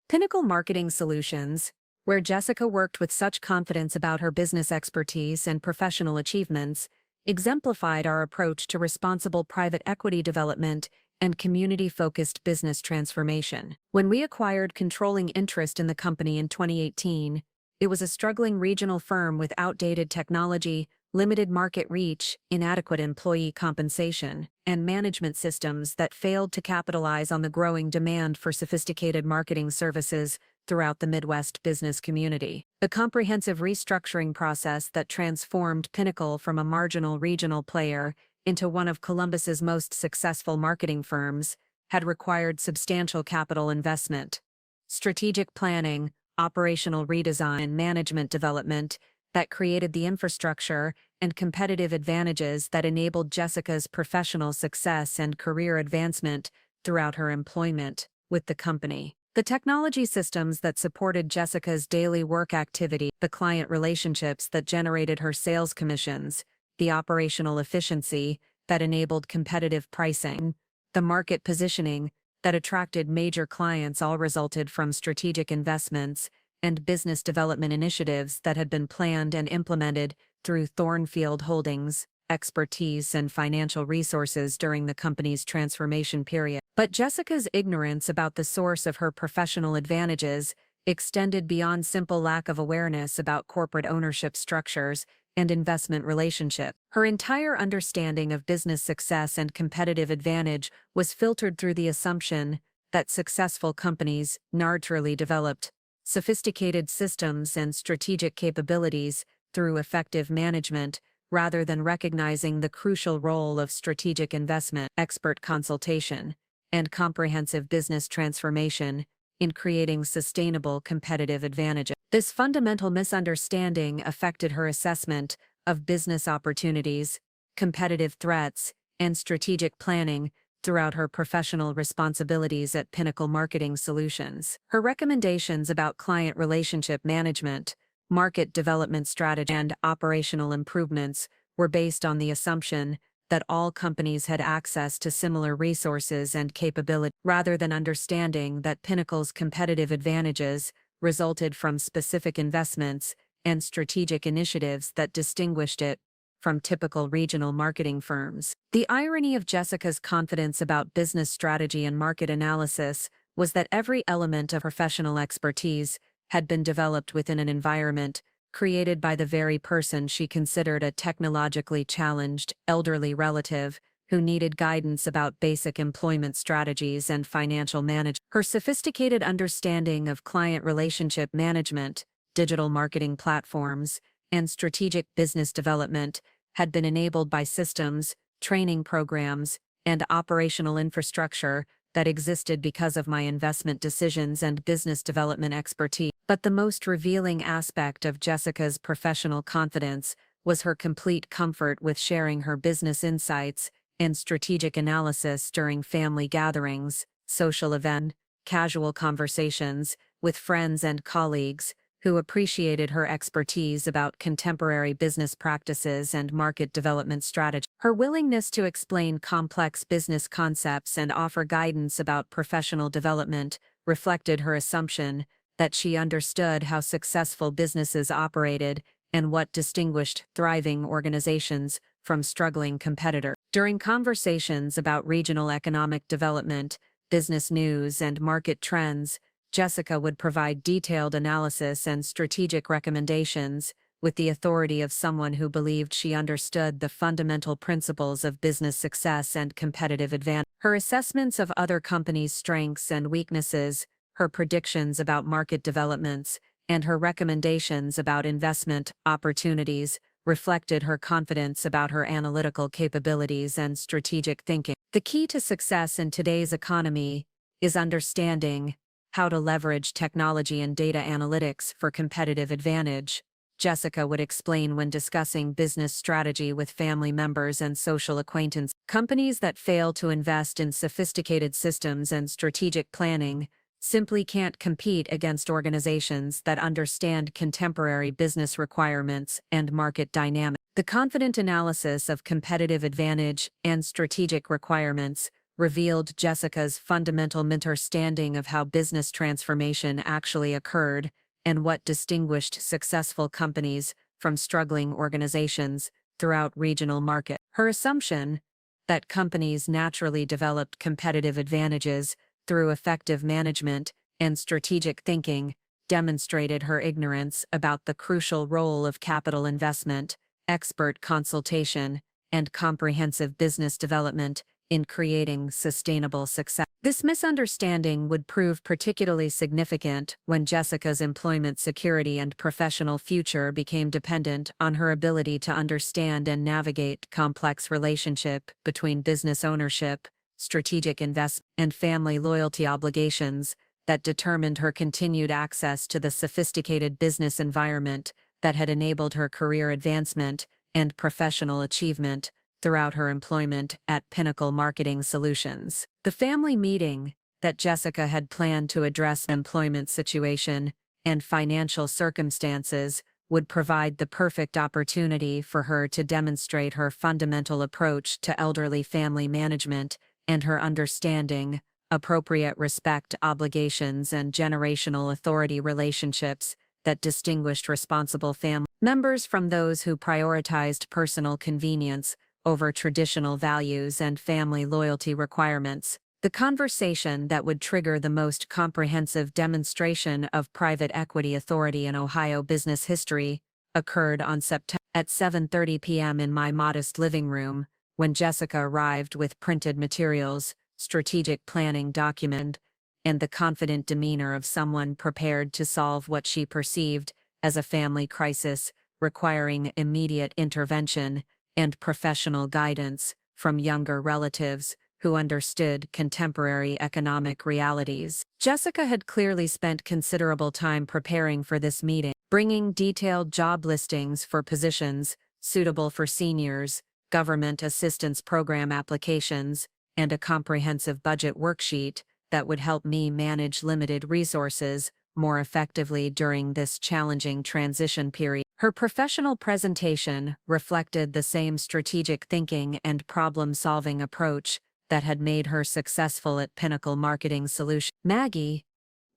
Pinnacle Marketing Solutions, where Jessica worked with such confidence about her business expertise and professional achievements, exemplified our approach to responsible private equity development and community-focused business transformation. When we acquired controlling interest in the company in 2018, it was a struggling regional firm with outdated technology, limited market reach, inadequate employee compensation, and management systems that failed to capitalize on the growing demand for sophisticated marketing services throughout the Midwest business community. The comprehensive restructuring process that transformed Pinnacle from a marginal regional player into one of Columbus's most successful marketing firms had required substantial capital investment, strategic planning, operational redesign, and management development that created the infrastructure and competitive advantages that enabled Jessica's professional success and career advancement throughout her employment with the company. The technology systems that supported Jessica's daily work activity, the client relationships that generated her sales commissions, the operational efficiency that enabled competitive pricing, the market positioning that attracted major clients all resulted from strategic investments and business development initiatives that had been planned and implemented through Thornfield Holdings' expertise and financial resources during the company's transformation period. But Jessica's ignorance about the source of her professional advantages extended beyond simple lack of awareness about corporate ownership structures and investment relationships. Her entire understanding of business success and competitive advantage was filtered through the assumption that successful companies naturally developed sophisticated systems and strategic capabilities through effective management, rather than recognizing the crucial role of strategic investment, expert consultation, and comprehensive business transformation in creating sustainable competitive advantages. This fundamental misunderstanding affected her assessment of business opportunities, competitive threats, and strategic planning throughout her professional responsibilities at Pinnacle Marketing Solutions. Her recommendations about client relationship management, market development strategy, and operational improvements were based on the assumption that all companies had access to similar resources and capabilities, rather than understanding that Pinnacle's competitive advantages resulted from specific investments and strategic initiatives that distinguished it from typical regional marketing firms. The irony of Jessica's confidence about business strategy and market analysis was that every element of professional expertise had been developed within an environment created by the very person she considered a technologically challenged, elderly relative who needed guidance about basic employment strategies and financial management. Her sophisticated understanding of client relationship management, digital marketing platforms, and strategic business development had been enabled by systems, training programs, and operational infrastructure that existed because of my investment decisions and business development expertise. But the most revealing aspect of Jessica's professional confidence was her complete comfort with sharing her business insights and strategic analysis during family gatherings, social events, casual conversations with friends and colleagues who appreciated her expertise about contemporary business practices and market development strategy. Her willingness to explain complex business concepts and offer guidance about professional development reflected her assumption that she understood how successful businesses operated and what distinguished thriving organizations from struggling competitors. During conversations about regional economic development, business news, and market trends, Jessica would provide detailed analysis and strategic recommendations with the authority of someone who believed she understood the fundamental principles of business success and competitive advantage. Her assessments of other companies' strengths and weaknesses, her predictions about market developments, and her recommendations about investment opportunities reflected her confidence about her analytical capabilities and strategic thinking. The key to success in today's economy is understanding how to leverage technology and data analytics for competitive advantage, Jessica would explain when discussing business strategy with family members and social acquaintances. Companies that fail to invest in sophisticated systems and strategic planning simply can't compete against organizations that understand contemporary business requirements and market dynamics. The confident analysis of competitive advantage and strategic requirements revealed Jessica's fundamental understanding of how business transformation actually occurred and what distinguished successful companies from struggling organizations throughout regional markets. Her assumption that companies naturally developed competitive advantages through effective management and strategic thinking demonstrated her ignorance about the crucial role of capital investment, expert consultation, and comprehensive business development in creating sustainable success. This misunderstanding would prove particularly significant when Jessica's employment security and professional future became dependent on her ability to understand and navigate complex relationship between business ownership, strategic investment, and family loyalty obligations that determined her continued access to the sophisticated business environment that had enabled her career advancement and professional achievement throughout her employment at Pinnacle Marketing Solutions. The family meeting that Jessica had planned to address the employment situation and financial circumstances would provide the perfect opportunity for her to demonstrate her fundamental approach to elderly family management and her understanding, appropriate respect obligations, and generational authority relationships that distinguished responsible family members from those who prioritized personal convenience over traditional values and family loyalty requirements. The conversation that would trigger the most comprehensive demonstration of private equity authority in Ohio business history occurred on September at 7:30 p.m. in my modest living room, when Jessica arrived with printed materials, strategic planning document, and the confident demeanor of someone prepared to solve what she perceived as a family crisis requiring immediate intervention and professional guidance from younger relatives who understood contemporary economic realities. Jessica had clearly spent considerable time preparing for this meeting, bringing detailed job listings for positions suitable for seniors, government assistance program applications, and a comprehensive budget worksheet that would help me manage limited resources more effectively during this challenging transition period. Her professional presentation reflected the same strategic thinking and problem-solving approach that had made her successful at Pinnacle Marketing Solutions. Maggie,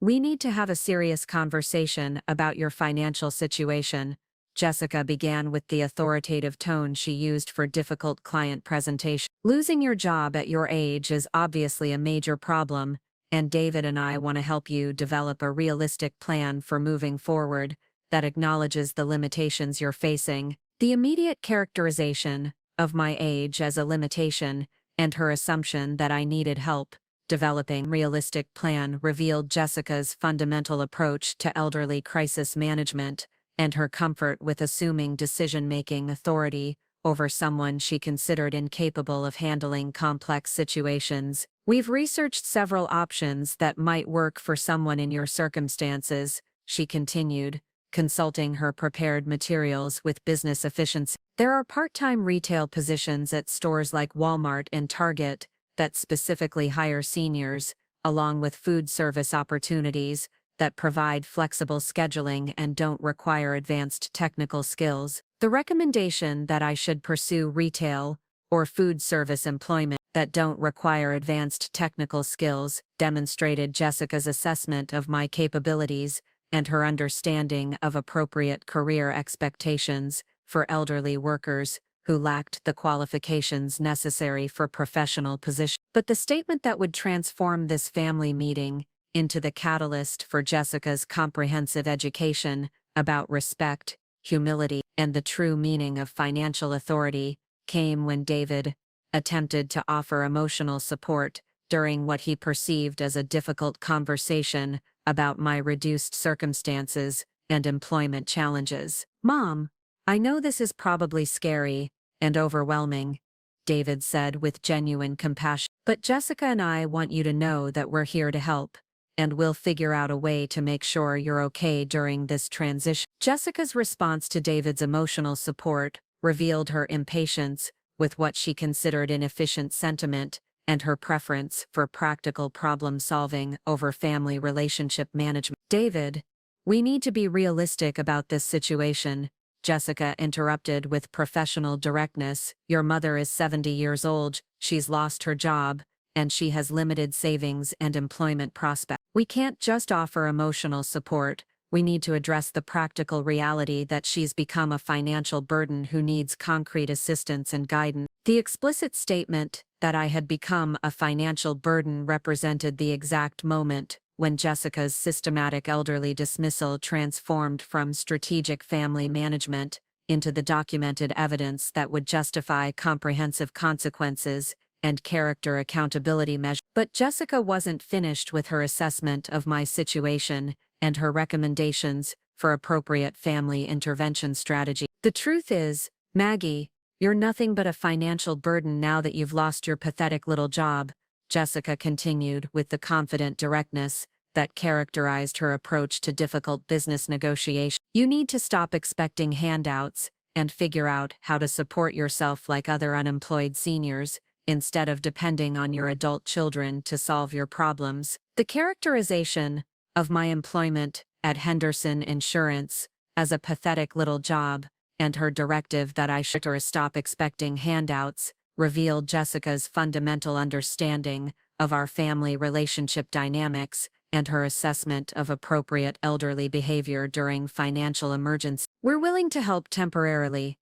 we need to have a serious conversation about your financial situation, Jessica began with the authoritative tone she used for difficult client presentation. Losing your job at your age is obviously a major problem, and David and I want to help you develop a realistic plan for moving forward that acknowledges the limitations you're facing. The immediate characterization of my age as a limitation and her assumption that I needed help developing a realistic plan revealed Jessica's fundamental approach to elderly crisis management and her comfort with assuming decision-making authority over someone she considered incapable of handling complex situations. We've researched several options that might work for someone in your circumstances, she continued, consulting her prepared materials with business efficiency. There are part-time retail positions at stores like Walmart and Target that specifically hire seniors, along with food service opportunities that provide flexible scheduling and don't require advanced technical skills. The recommendation that I should pursue retail or food service employment that don't require advanced technical skills demonstrated Jessica's assessment of my capabilities and her understanding of appropriate career expectations for elderly workers who lacked the qualifications necessary for professional positions. But the statement that would transform this family meeting into the catalyst for Jessica's comprehensive education about respect, humility, and the true meaning of financial authority came when David attempted to offer emotional support during what he perceived as a difficult conversation about my reduced circumstances and employment challenges. "Mom, I know this is probably scary and overwhelming," David said with genuine compassion. "But Jessica and I want you to know that we're here to help, and we'll figure out a way to make sure you're okay during this transition." Jessica's response to David's emotional support revealed her impatience with what she considered inefficient sentiment and her preference for practical problem-solving over family relationship management. "David, we need to be realistic about this situation," Jessica interrupted with professional directness. "Your mother is 70 years old, she's lost her job, and she has limited savings and employment prospects. We can't just offer emotional support. We need to address the practical reality that she's become a financial burden who needs concrete assistance and guidance." The explicit statement that I had become a financial burden represented the exact moment when Jessica's systematic elderly dismissal transformed from strategic family management into the documented evidence that would justify comprehensive consequences and character accountability measures. But Jessica wasn't finished with her assessment of my situation and her recommendations for appropriate family intervention strategy. "The truth is, Maggie, you're nothing but a financial burden now that you've lost your pathetic little job," Jessica continued with the confident directness that characterized her approach to difficult business negotiation. "You need to stop expecting handouts and figure out how to support yourself like other unemployed seniors, instead of depending on your adult children to solve your problems." The characterization of my employment at Henderson Insurance as a pathetic little job and her directive that I should stop expecting handouts revealed Jessica's fundamental understanding of our family relationship dynamics and her assessment of appropriate elderly behavior during financial emergencies. "We're willing to help temporarily,"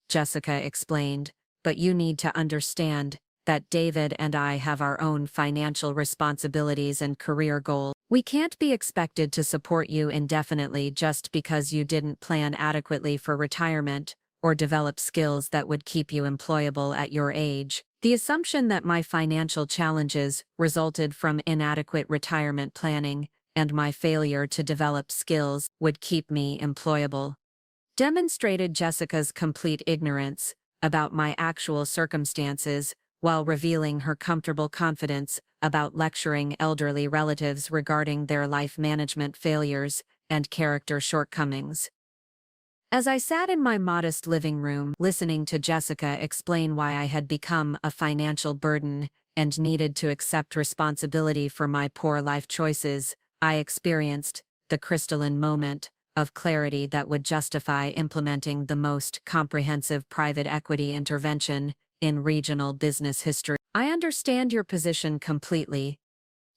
Jessica explained, "but you need to understand that David and I have our own financial responsibilities and career goals. We can't be expected to support you indefinitely just because you didn't plan adequately for retirement or develop skills that would keep you employable at your age." The assumption that my financial challenges resulted from inadequate retirement planning and my failure to develop skills would keep me employable demonstrated Jessica's complete ignorance about my actual circumstances, while revealing her comfortable confidence about lecturing elderly relatives regarding their life management failures and character shortcomings. As I sat in my modest living room listening to Jessica explain why I had become a financial burden and needed to accept responsibility for my poor life choices, I experienced the crystalline moment of clarity that would justify implementing the most comprehensive private equity intervention in regional business history. "I understand your position completely,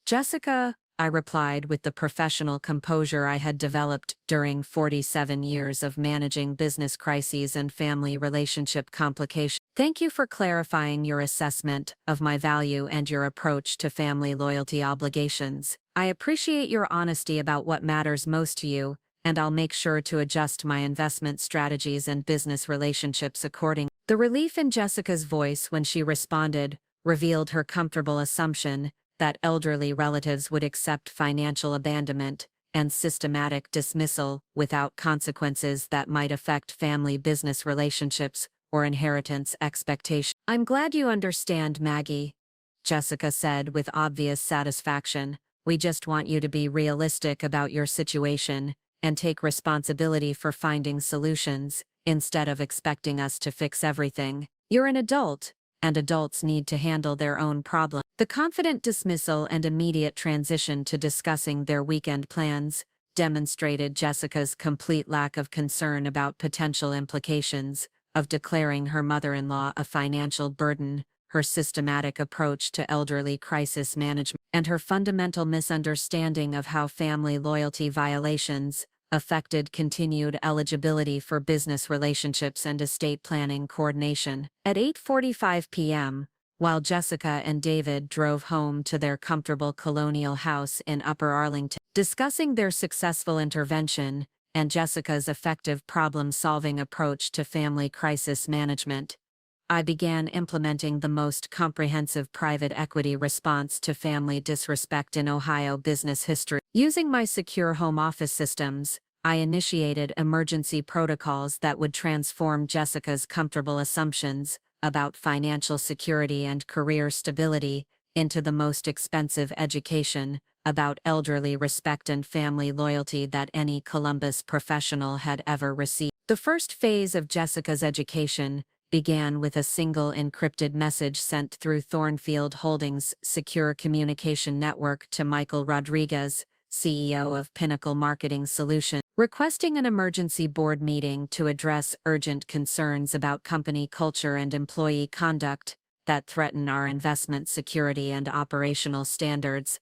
Jessica," I replied with the professional composure I had developed during 47 years of managing business crises and family relationship complications. "Thank you for clarifying your assessment of my value and your approach to family loyalty obligations. I appreciate your honesty about what matters most to you, and I'll make sure to adjust my investment strategies and business relationships accordingly." The relief in Jessica's voice when she responded revealed her comfortable assumption that elderly relatives would accept financial abandonment and systematic dismissal without consequences that might affect family business relationships or inheritance expectations. "I'm glad you understand, Maggie," Jessica said with obvious satisfaction. "We just want you to be realistic about your situation and take responsibility for finding solutions, instead of expecting us to fix everything. You're an adult, and adults need to handle their own problems." The confident dismissal and immediate transition to discussing their weekend plans demonstrated Jessica's complete lack of concern about potential implications of declaring her mother-in-law a financial burden. her systematic approach to elderly crisis management, and her fundamental misunderstanding of how family loyalty violations affected continued eligibility for business relationships and estate planning coordination. At 8:45 p.m., while Jessica and David drove home to their comfortable colonial house in Upper Arlington, discussing their successful intervention and Jessica's effective problem-solving approach to family crisis management, I began implementing the most comprehensive private equity response to family disrespect in Ohio business history. Using my secure home office systems, I initiated emergency protocols that would transform Jessica's comfortable assumptions about financial security and career stability into the most expensive education about elderly respect and family loyalty that any Columbus professional had ever received. The first phase of Jessica's education began with a single encrypted message sent through Thornfield Holdings' secure communication network to Michael Rodriguez, CEO of Pinnacle Marketing Solutions, requesting an emergency board meeting to address urgent concerns about company culture and employee conduct that threaten our investment security and operational standards.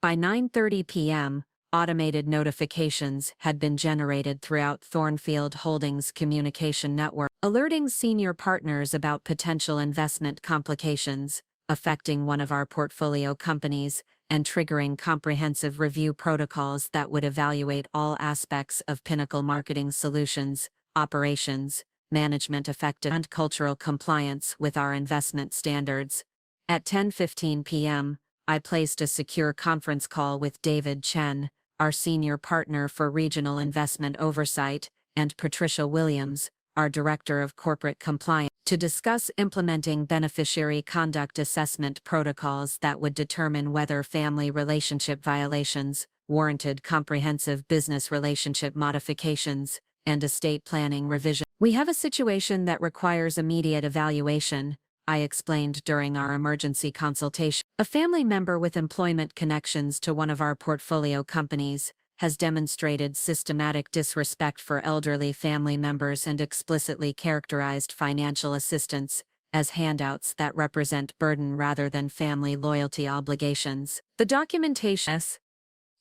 By 9:30 p.m., automated notifications had been generated throughout Thornfield Holdings' communication network, alerting senior partners about potential investment complications affecting one of our portfolio companies and triggering comprehensive review protocols that would evaluate all aspects of Pinnacle Marketing Solutions, operations, management effectiveness, and cultural compliance with our investment standards. At 10:15 p.m., I placed a secure conference call with David Chen, our senior partner for regional investment oversight, and Patricia Williams, our director of corporate compliance, to discuss implementing beneficiary conduct assessment protocols that would determine whether family relationship violations warranted comprehensive business relationship modifications and estate planning revision. We have a situation that requires immediate evaluation, I explained during our emergency consultation. A family member with employment connections to one of our portfolio companies has demonstrated systematic disrespect for elderly family members and explicitly characterized financial assistance as handouts that represent burden rather than family loyalty obligations. The documentation.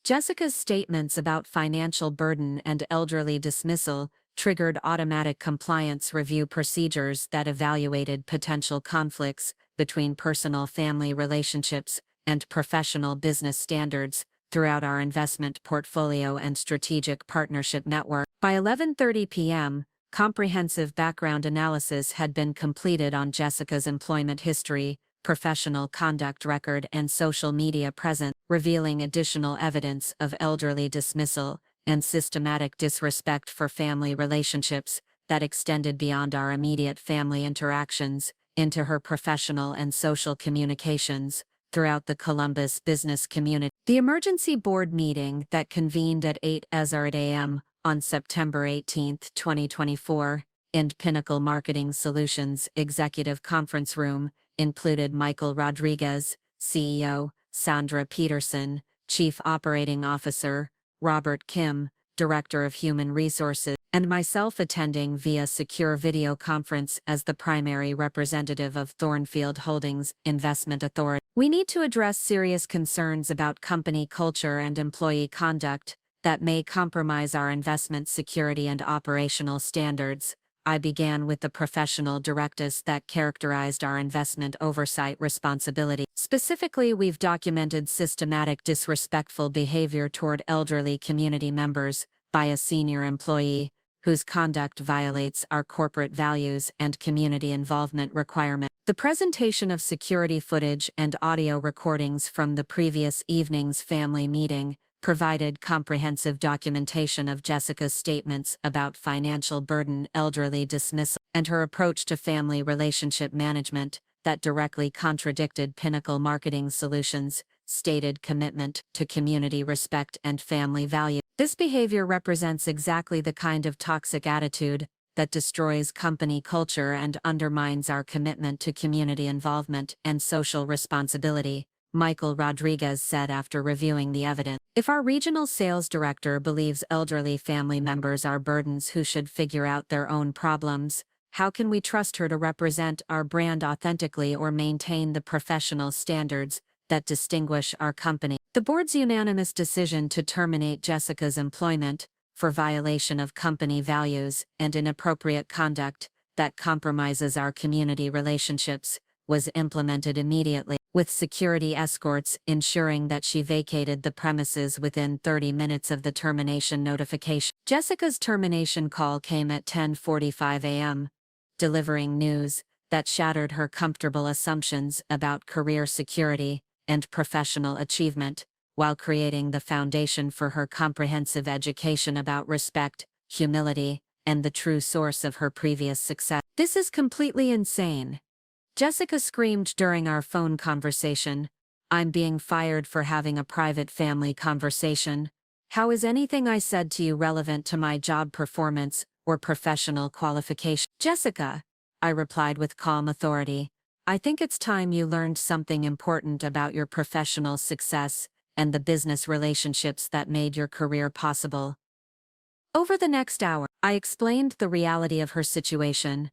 Jessica's statements about financial burden and elderly dismissal triggered automatic compliance review procedures that evaluated potential conflicts between personal family relationships and professional business standards throughout our investment portfolio and strategic partnership network. By 11:30 p.m., comprehensive background analysis had been completed on Jessica's employment history, professional conduct record, and social media presence, revealing additional evidence of elderly dismissal and systematic disrespect for family relationships that extended beyond our immediate family interactions into her professional and social communications throughout the Columbus business community. The emergency board meeting that convened at 8 a.m. on September 18, 2024, in Pinnacle Marketing Solutions Executive Conference Room included Michael Rodriguez, CEO, Sandra Peterson, Chief Operating Officer, Robert Kim, Director of Human Resources, and myself attending via secure video conference as the primary representative of Thornfield Holdings Investment Authority. We need to address serious concerns about company culture and employee conduct that may compromise our investment security and operational standards. I began with the professional directives that characterized our investment oversight responsibility. Specifically, we've documented systematic disrespectful behavior toward elderly community members by a senior employee whose conduct violates our corporate values and community involvement requirement. The presentation of security footage and audio recordings from the previous evening's family meeting provided comprehensive documentation of Jessica's statements about financial burden, elderly dismissal, and her approach to family relationship management that directly contradicted Pinnacle Marketing Solutions' stated commitment to community respect and family value. This behavior represents exactly the kind of toxic attitude that destroys company culture and undermines our commitment to community involvement and social responsibility, Michael Rodriguez said after reviewing the evidence. If our regional sales director believes elderly family members are burdens who should figure out their own problems, How can we trust her to represent our brand authentically or maintain the professional standards that distinguish our company? The board's unanimous decision to terminate Jessica's employment for violation of company values and inappropriate conduct that compromises our community relationships was implemented immediately, with security escorts ensuring that she vacated the premises within 30 minutes of the termination notification. Jessica's termination call came at 10:45 a.m., delivering news that shattered her comfortable assumptions about career security and professional achievement, while creating the foundation for her comprehensive education about respect, humility, and the true source of her previous success. "This is completely insane," Jessica screamed during our phone conversation. "I'm being fired for having a private family conversation. How is anything I said to you relevant to my job performance or professional qualification?" "Jessica," I replied with calm authority, "I think it's time you learned something important about your professional success and the business relationships that made your career possible." Over the next hour, I explained the reality of her situation: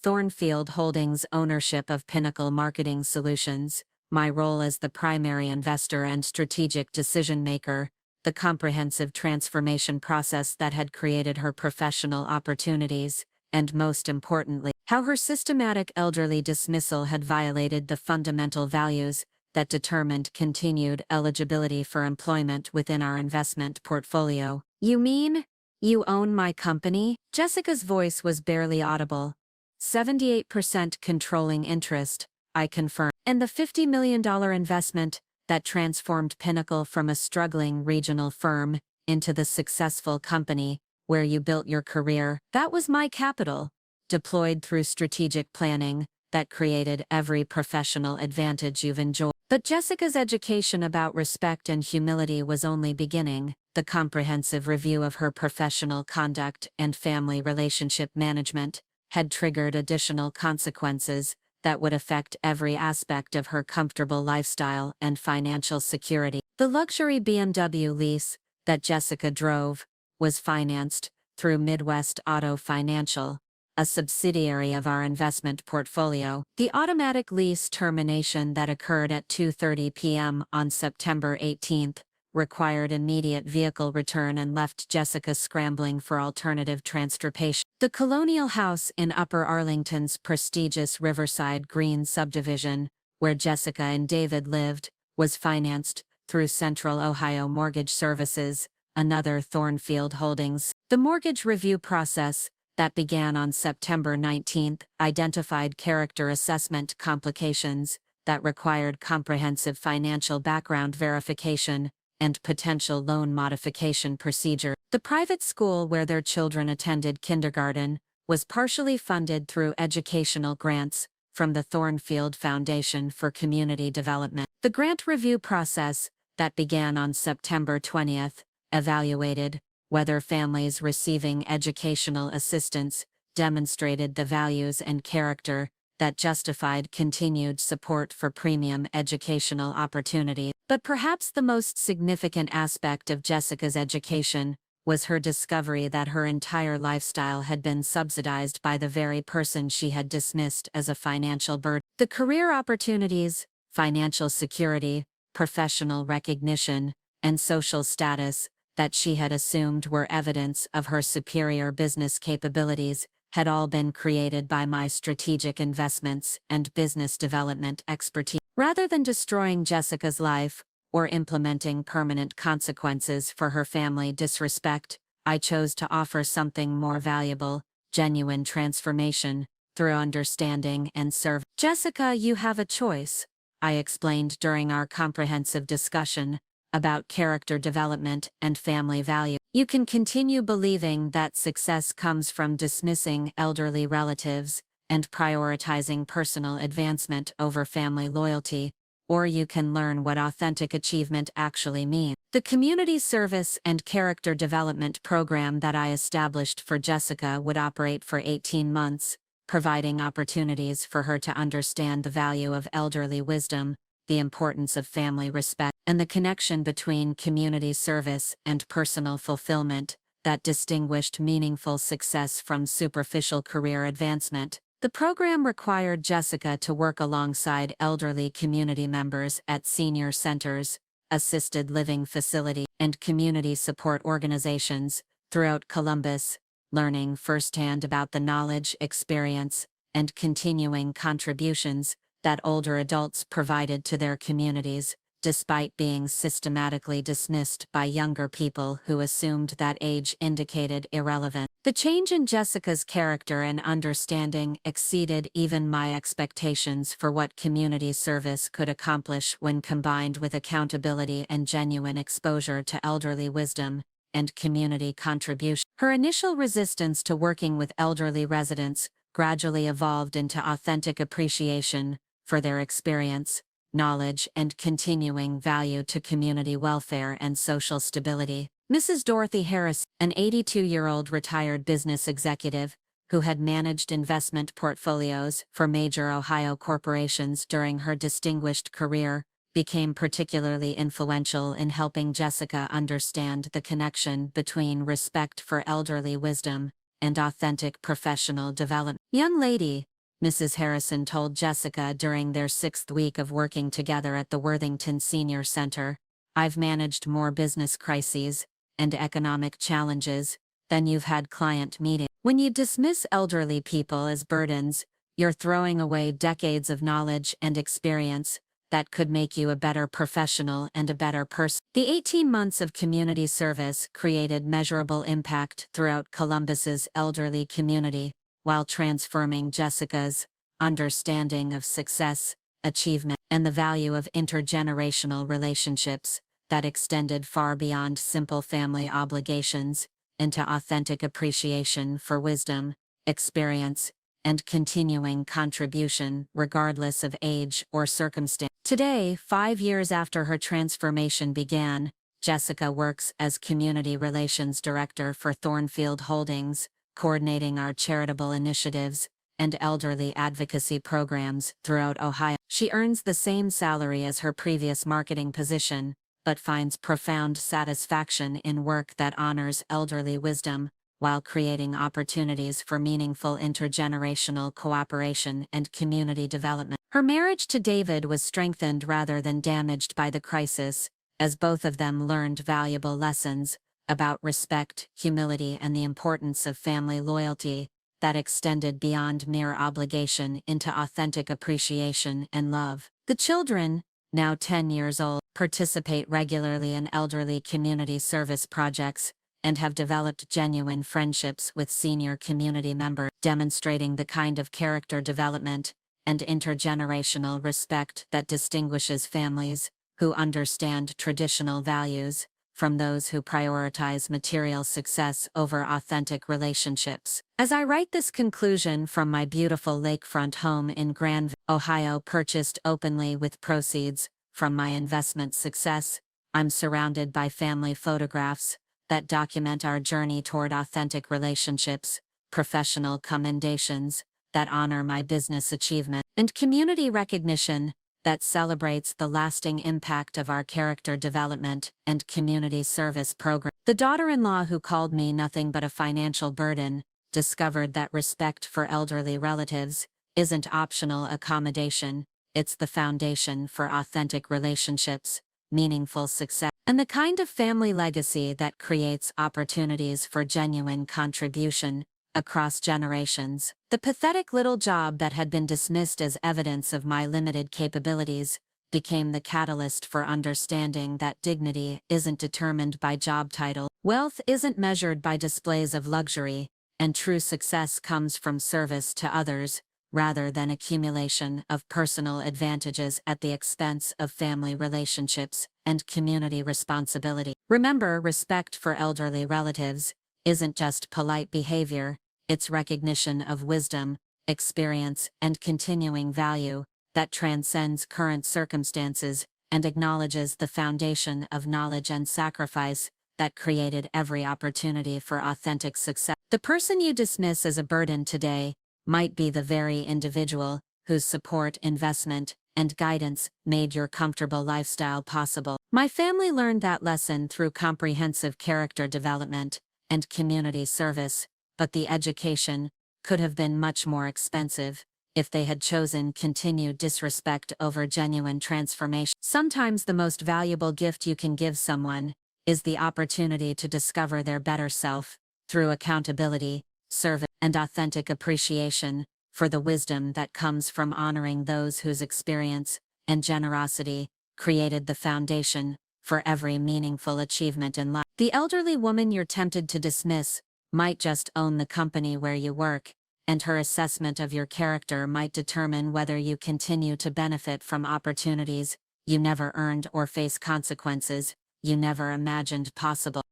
Thornfield Holdings' ownership of Pinnacle Marketing Solutions, my role as the primary investor and strategic decision-maker, the comprehensive transformation process that had created her professional opportunities, and most importantly, how her systematic elderly dismissal had violated the fundamental values that determined continued eligibility for employment within our investment portfolio. "You mean, you own my company?" Jessica's voice was barely audible. 78% controlling interest, I confirmed. "And the $50 million investment that transformed Pinnacle from a struggling regional firm into the successful company where you built your career, that was my capital, deployed through strategic planning that created every professional advantage you've enjoyed." But Jessica's education about respect and humility was only beginning. The comprehensive review of her professional conduct and family relationship management had triggered additional consequences that would affect every aspect of her comfortable lifestyle and financial security. The luxury BMW lease that Jessica drove was financed through Midwest Auto Financial, a subsidiary of our investment portfolio. The automatic lease termination that occurred at 2:30 p.m. on September 18 required immediate vehicle return and left Jessica scrambling for alternative transportation. The colonial house in Upper Arlington's prestigious Riverside Green subdivision, where Jessica and David lived, was financed through Central Ohio Mortgage Services, another Thornfield Holdings. The mortgage review process that began on September 19 identified character assessment complications that required comprehensive financial background verification and potential loan modification procedure. The private school where their children attended kindergarten was partially funded through educational grants from the Thornfield Foundation for Community Development. The grant review process that began on September 20 evaluated whether families receiving educational assistance demonstrated the values and character that justified continued support for premium educational opportunity. But perhaps the most significant aspect of Jessica's education was her discovery that her entire lifestyle had been subsidized by the very person she had dismissed as a financial burden. The career opportunities, financial security, professional recognition, and social status that she had assumed were evidence of her superior business capabilities had all been created by my strategic investments and business development expertise. Rather than destroying Jessica's life or implementing permanent consequences for her family disrespect, I chose to offer something more valuable: genuine transformation through understanding and service. "Jessica, you have a choice," I explained during our comprehensive discussion about character development and family value. "You can continue believing that success comes from dismissing elderly relatives and prioritizing personal advancement over family loyalty, or you can learn what authentic achievement actually means." The community service and character development program that I established for Jessica would operate for 18 months, providing opportunities for her to understand the value of elderly wisdom, the importance of family respect, and the connection between community service and personal fulfillment. that distinguished meaningful success from superficial career advancement. The program required Jessica to work alongside elderly community members at senior centers, assisted living facilities, and community support organizations throughout Columbus, learning firsthand about the knowledge, experience, and continuing contributions that older adults provided to their communities, despite being systematically dismissed by younger people who assumed that age indicated irrelevance. The change in Jessica's character and understanding exceeded even my expectations for what community service could accomplish when combined with accountability and genuine exposure to elderly wisdom and community contribution. Her initial resistance to working with elderly residents gradually evolved into authentic appreciation for their experience, knowledge, and continuing value to community welfare and social stability. Mrs. Dorothy Harris, an 82-year-old retired business executive who had managed investment portfolios for major Ohio corporations during her distinguished career, became particularly influential in helping Jessica understand the connection between respect for elderly wisdom and authentic professional development. "Young lady," Mrs. Harrison told Jessica during their 6th week of working together at the Worthington Senior Center, "I've managed more business crises and economic challenges than you've had client meetings. When you dismiss elderly people as burdens, you're throwing away decades of knowledge and experience that could make you a better professional and a better person." The 18 months of community service created measurable impact throughout Columbus's elderly community, while transforming Jessica's understanding of success, achievement, and the value of intergenerational relationships that extended far beyond simple family obligations into authentic appreciation for wisdom, experience, and continuing contribution regardless of age or circumstance. Today, 5 years after her transformation began, Jessica works as Community Relations Director for Thornfield Holdings, coordinating our charitable initiatives and elderly advocacy programs throughout Ohio. She earns the same salary as her previous marketing position, but finds profound satisfaction in work that honors elderly wisdom, while creating opportunities for meaningful intergenerational cooperation and community development. Her marriage to David was strengthened rather than damaged by the crisis, as both of them learned valuable lessons about respect, humility, and the importance of family loyalty that extended beyond mere obligation into authentic appreciation and love. The children, now 10 years old, participate regularly in elderly community service projects and have developed genuine friendships with senior community members, demonstrating the kind of character development and intergenerational respect that distinguishes families who understand traditional values from those who prioritize material success over authentic relationships. As I write this conclusion from my beautiful lakefront home in Granville, Ohio, purchased openly with proceeds from my investment success, I'm surrounded by family photographs that document our journey toward authentic relationships, professional commendations that honor my business achievement, and community recognition that celebrates the lasting impact of our character development and community service program. The daughter-in-law who called me nothing but a financial burden discovered that respect for elderly relatives isn't optional accommodation, it's the foundation for authentic relationships, meaningful success, and the kind of family legacy that creates opportunities for genuine contribution across generations. The pathetic little job that had been dismissed as evidence of my limited capabilities became the catalyst for understanding that dignity isn't determined by job title, wealth isn't measured by displays of luxury, and true success comes from service to others, rather than accumulation of personal advantages at the expense of family relationships and community responsibility. Remember, respect for elderly relatives isn't just polite behavior, it's recognition of wisdom, experience, and continuing value that transcends current circumstances and acknowledges the foundation of knowledge and sacrifice that created every opportunity for authentic success. The person you dismiss as a burden today might be the very individual whose support, investment, and guidance made your comfortable lifestyle possible. My family learned that lesson through comprehensive character development and community service, but the education could have been much more expensive if they had chosen continued disrespect over genuine transformation. Sometimes the most valuable gift you can give someone is the opportunity to discover their better self through accountability, service, and authentic appreciation for the wisdom that comes from honoring those whose experience and generosity created the foundation for every meaningful achievement in life. The elderly woman you're tempted to dismiss might just own the company where you work, and her assessment of your character might determine whether you continue to benefit from opportunities you never earned or face consequences you never imagined possible.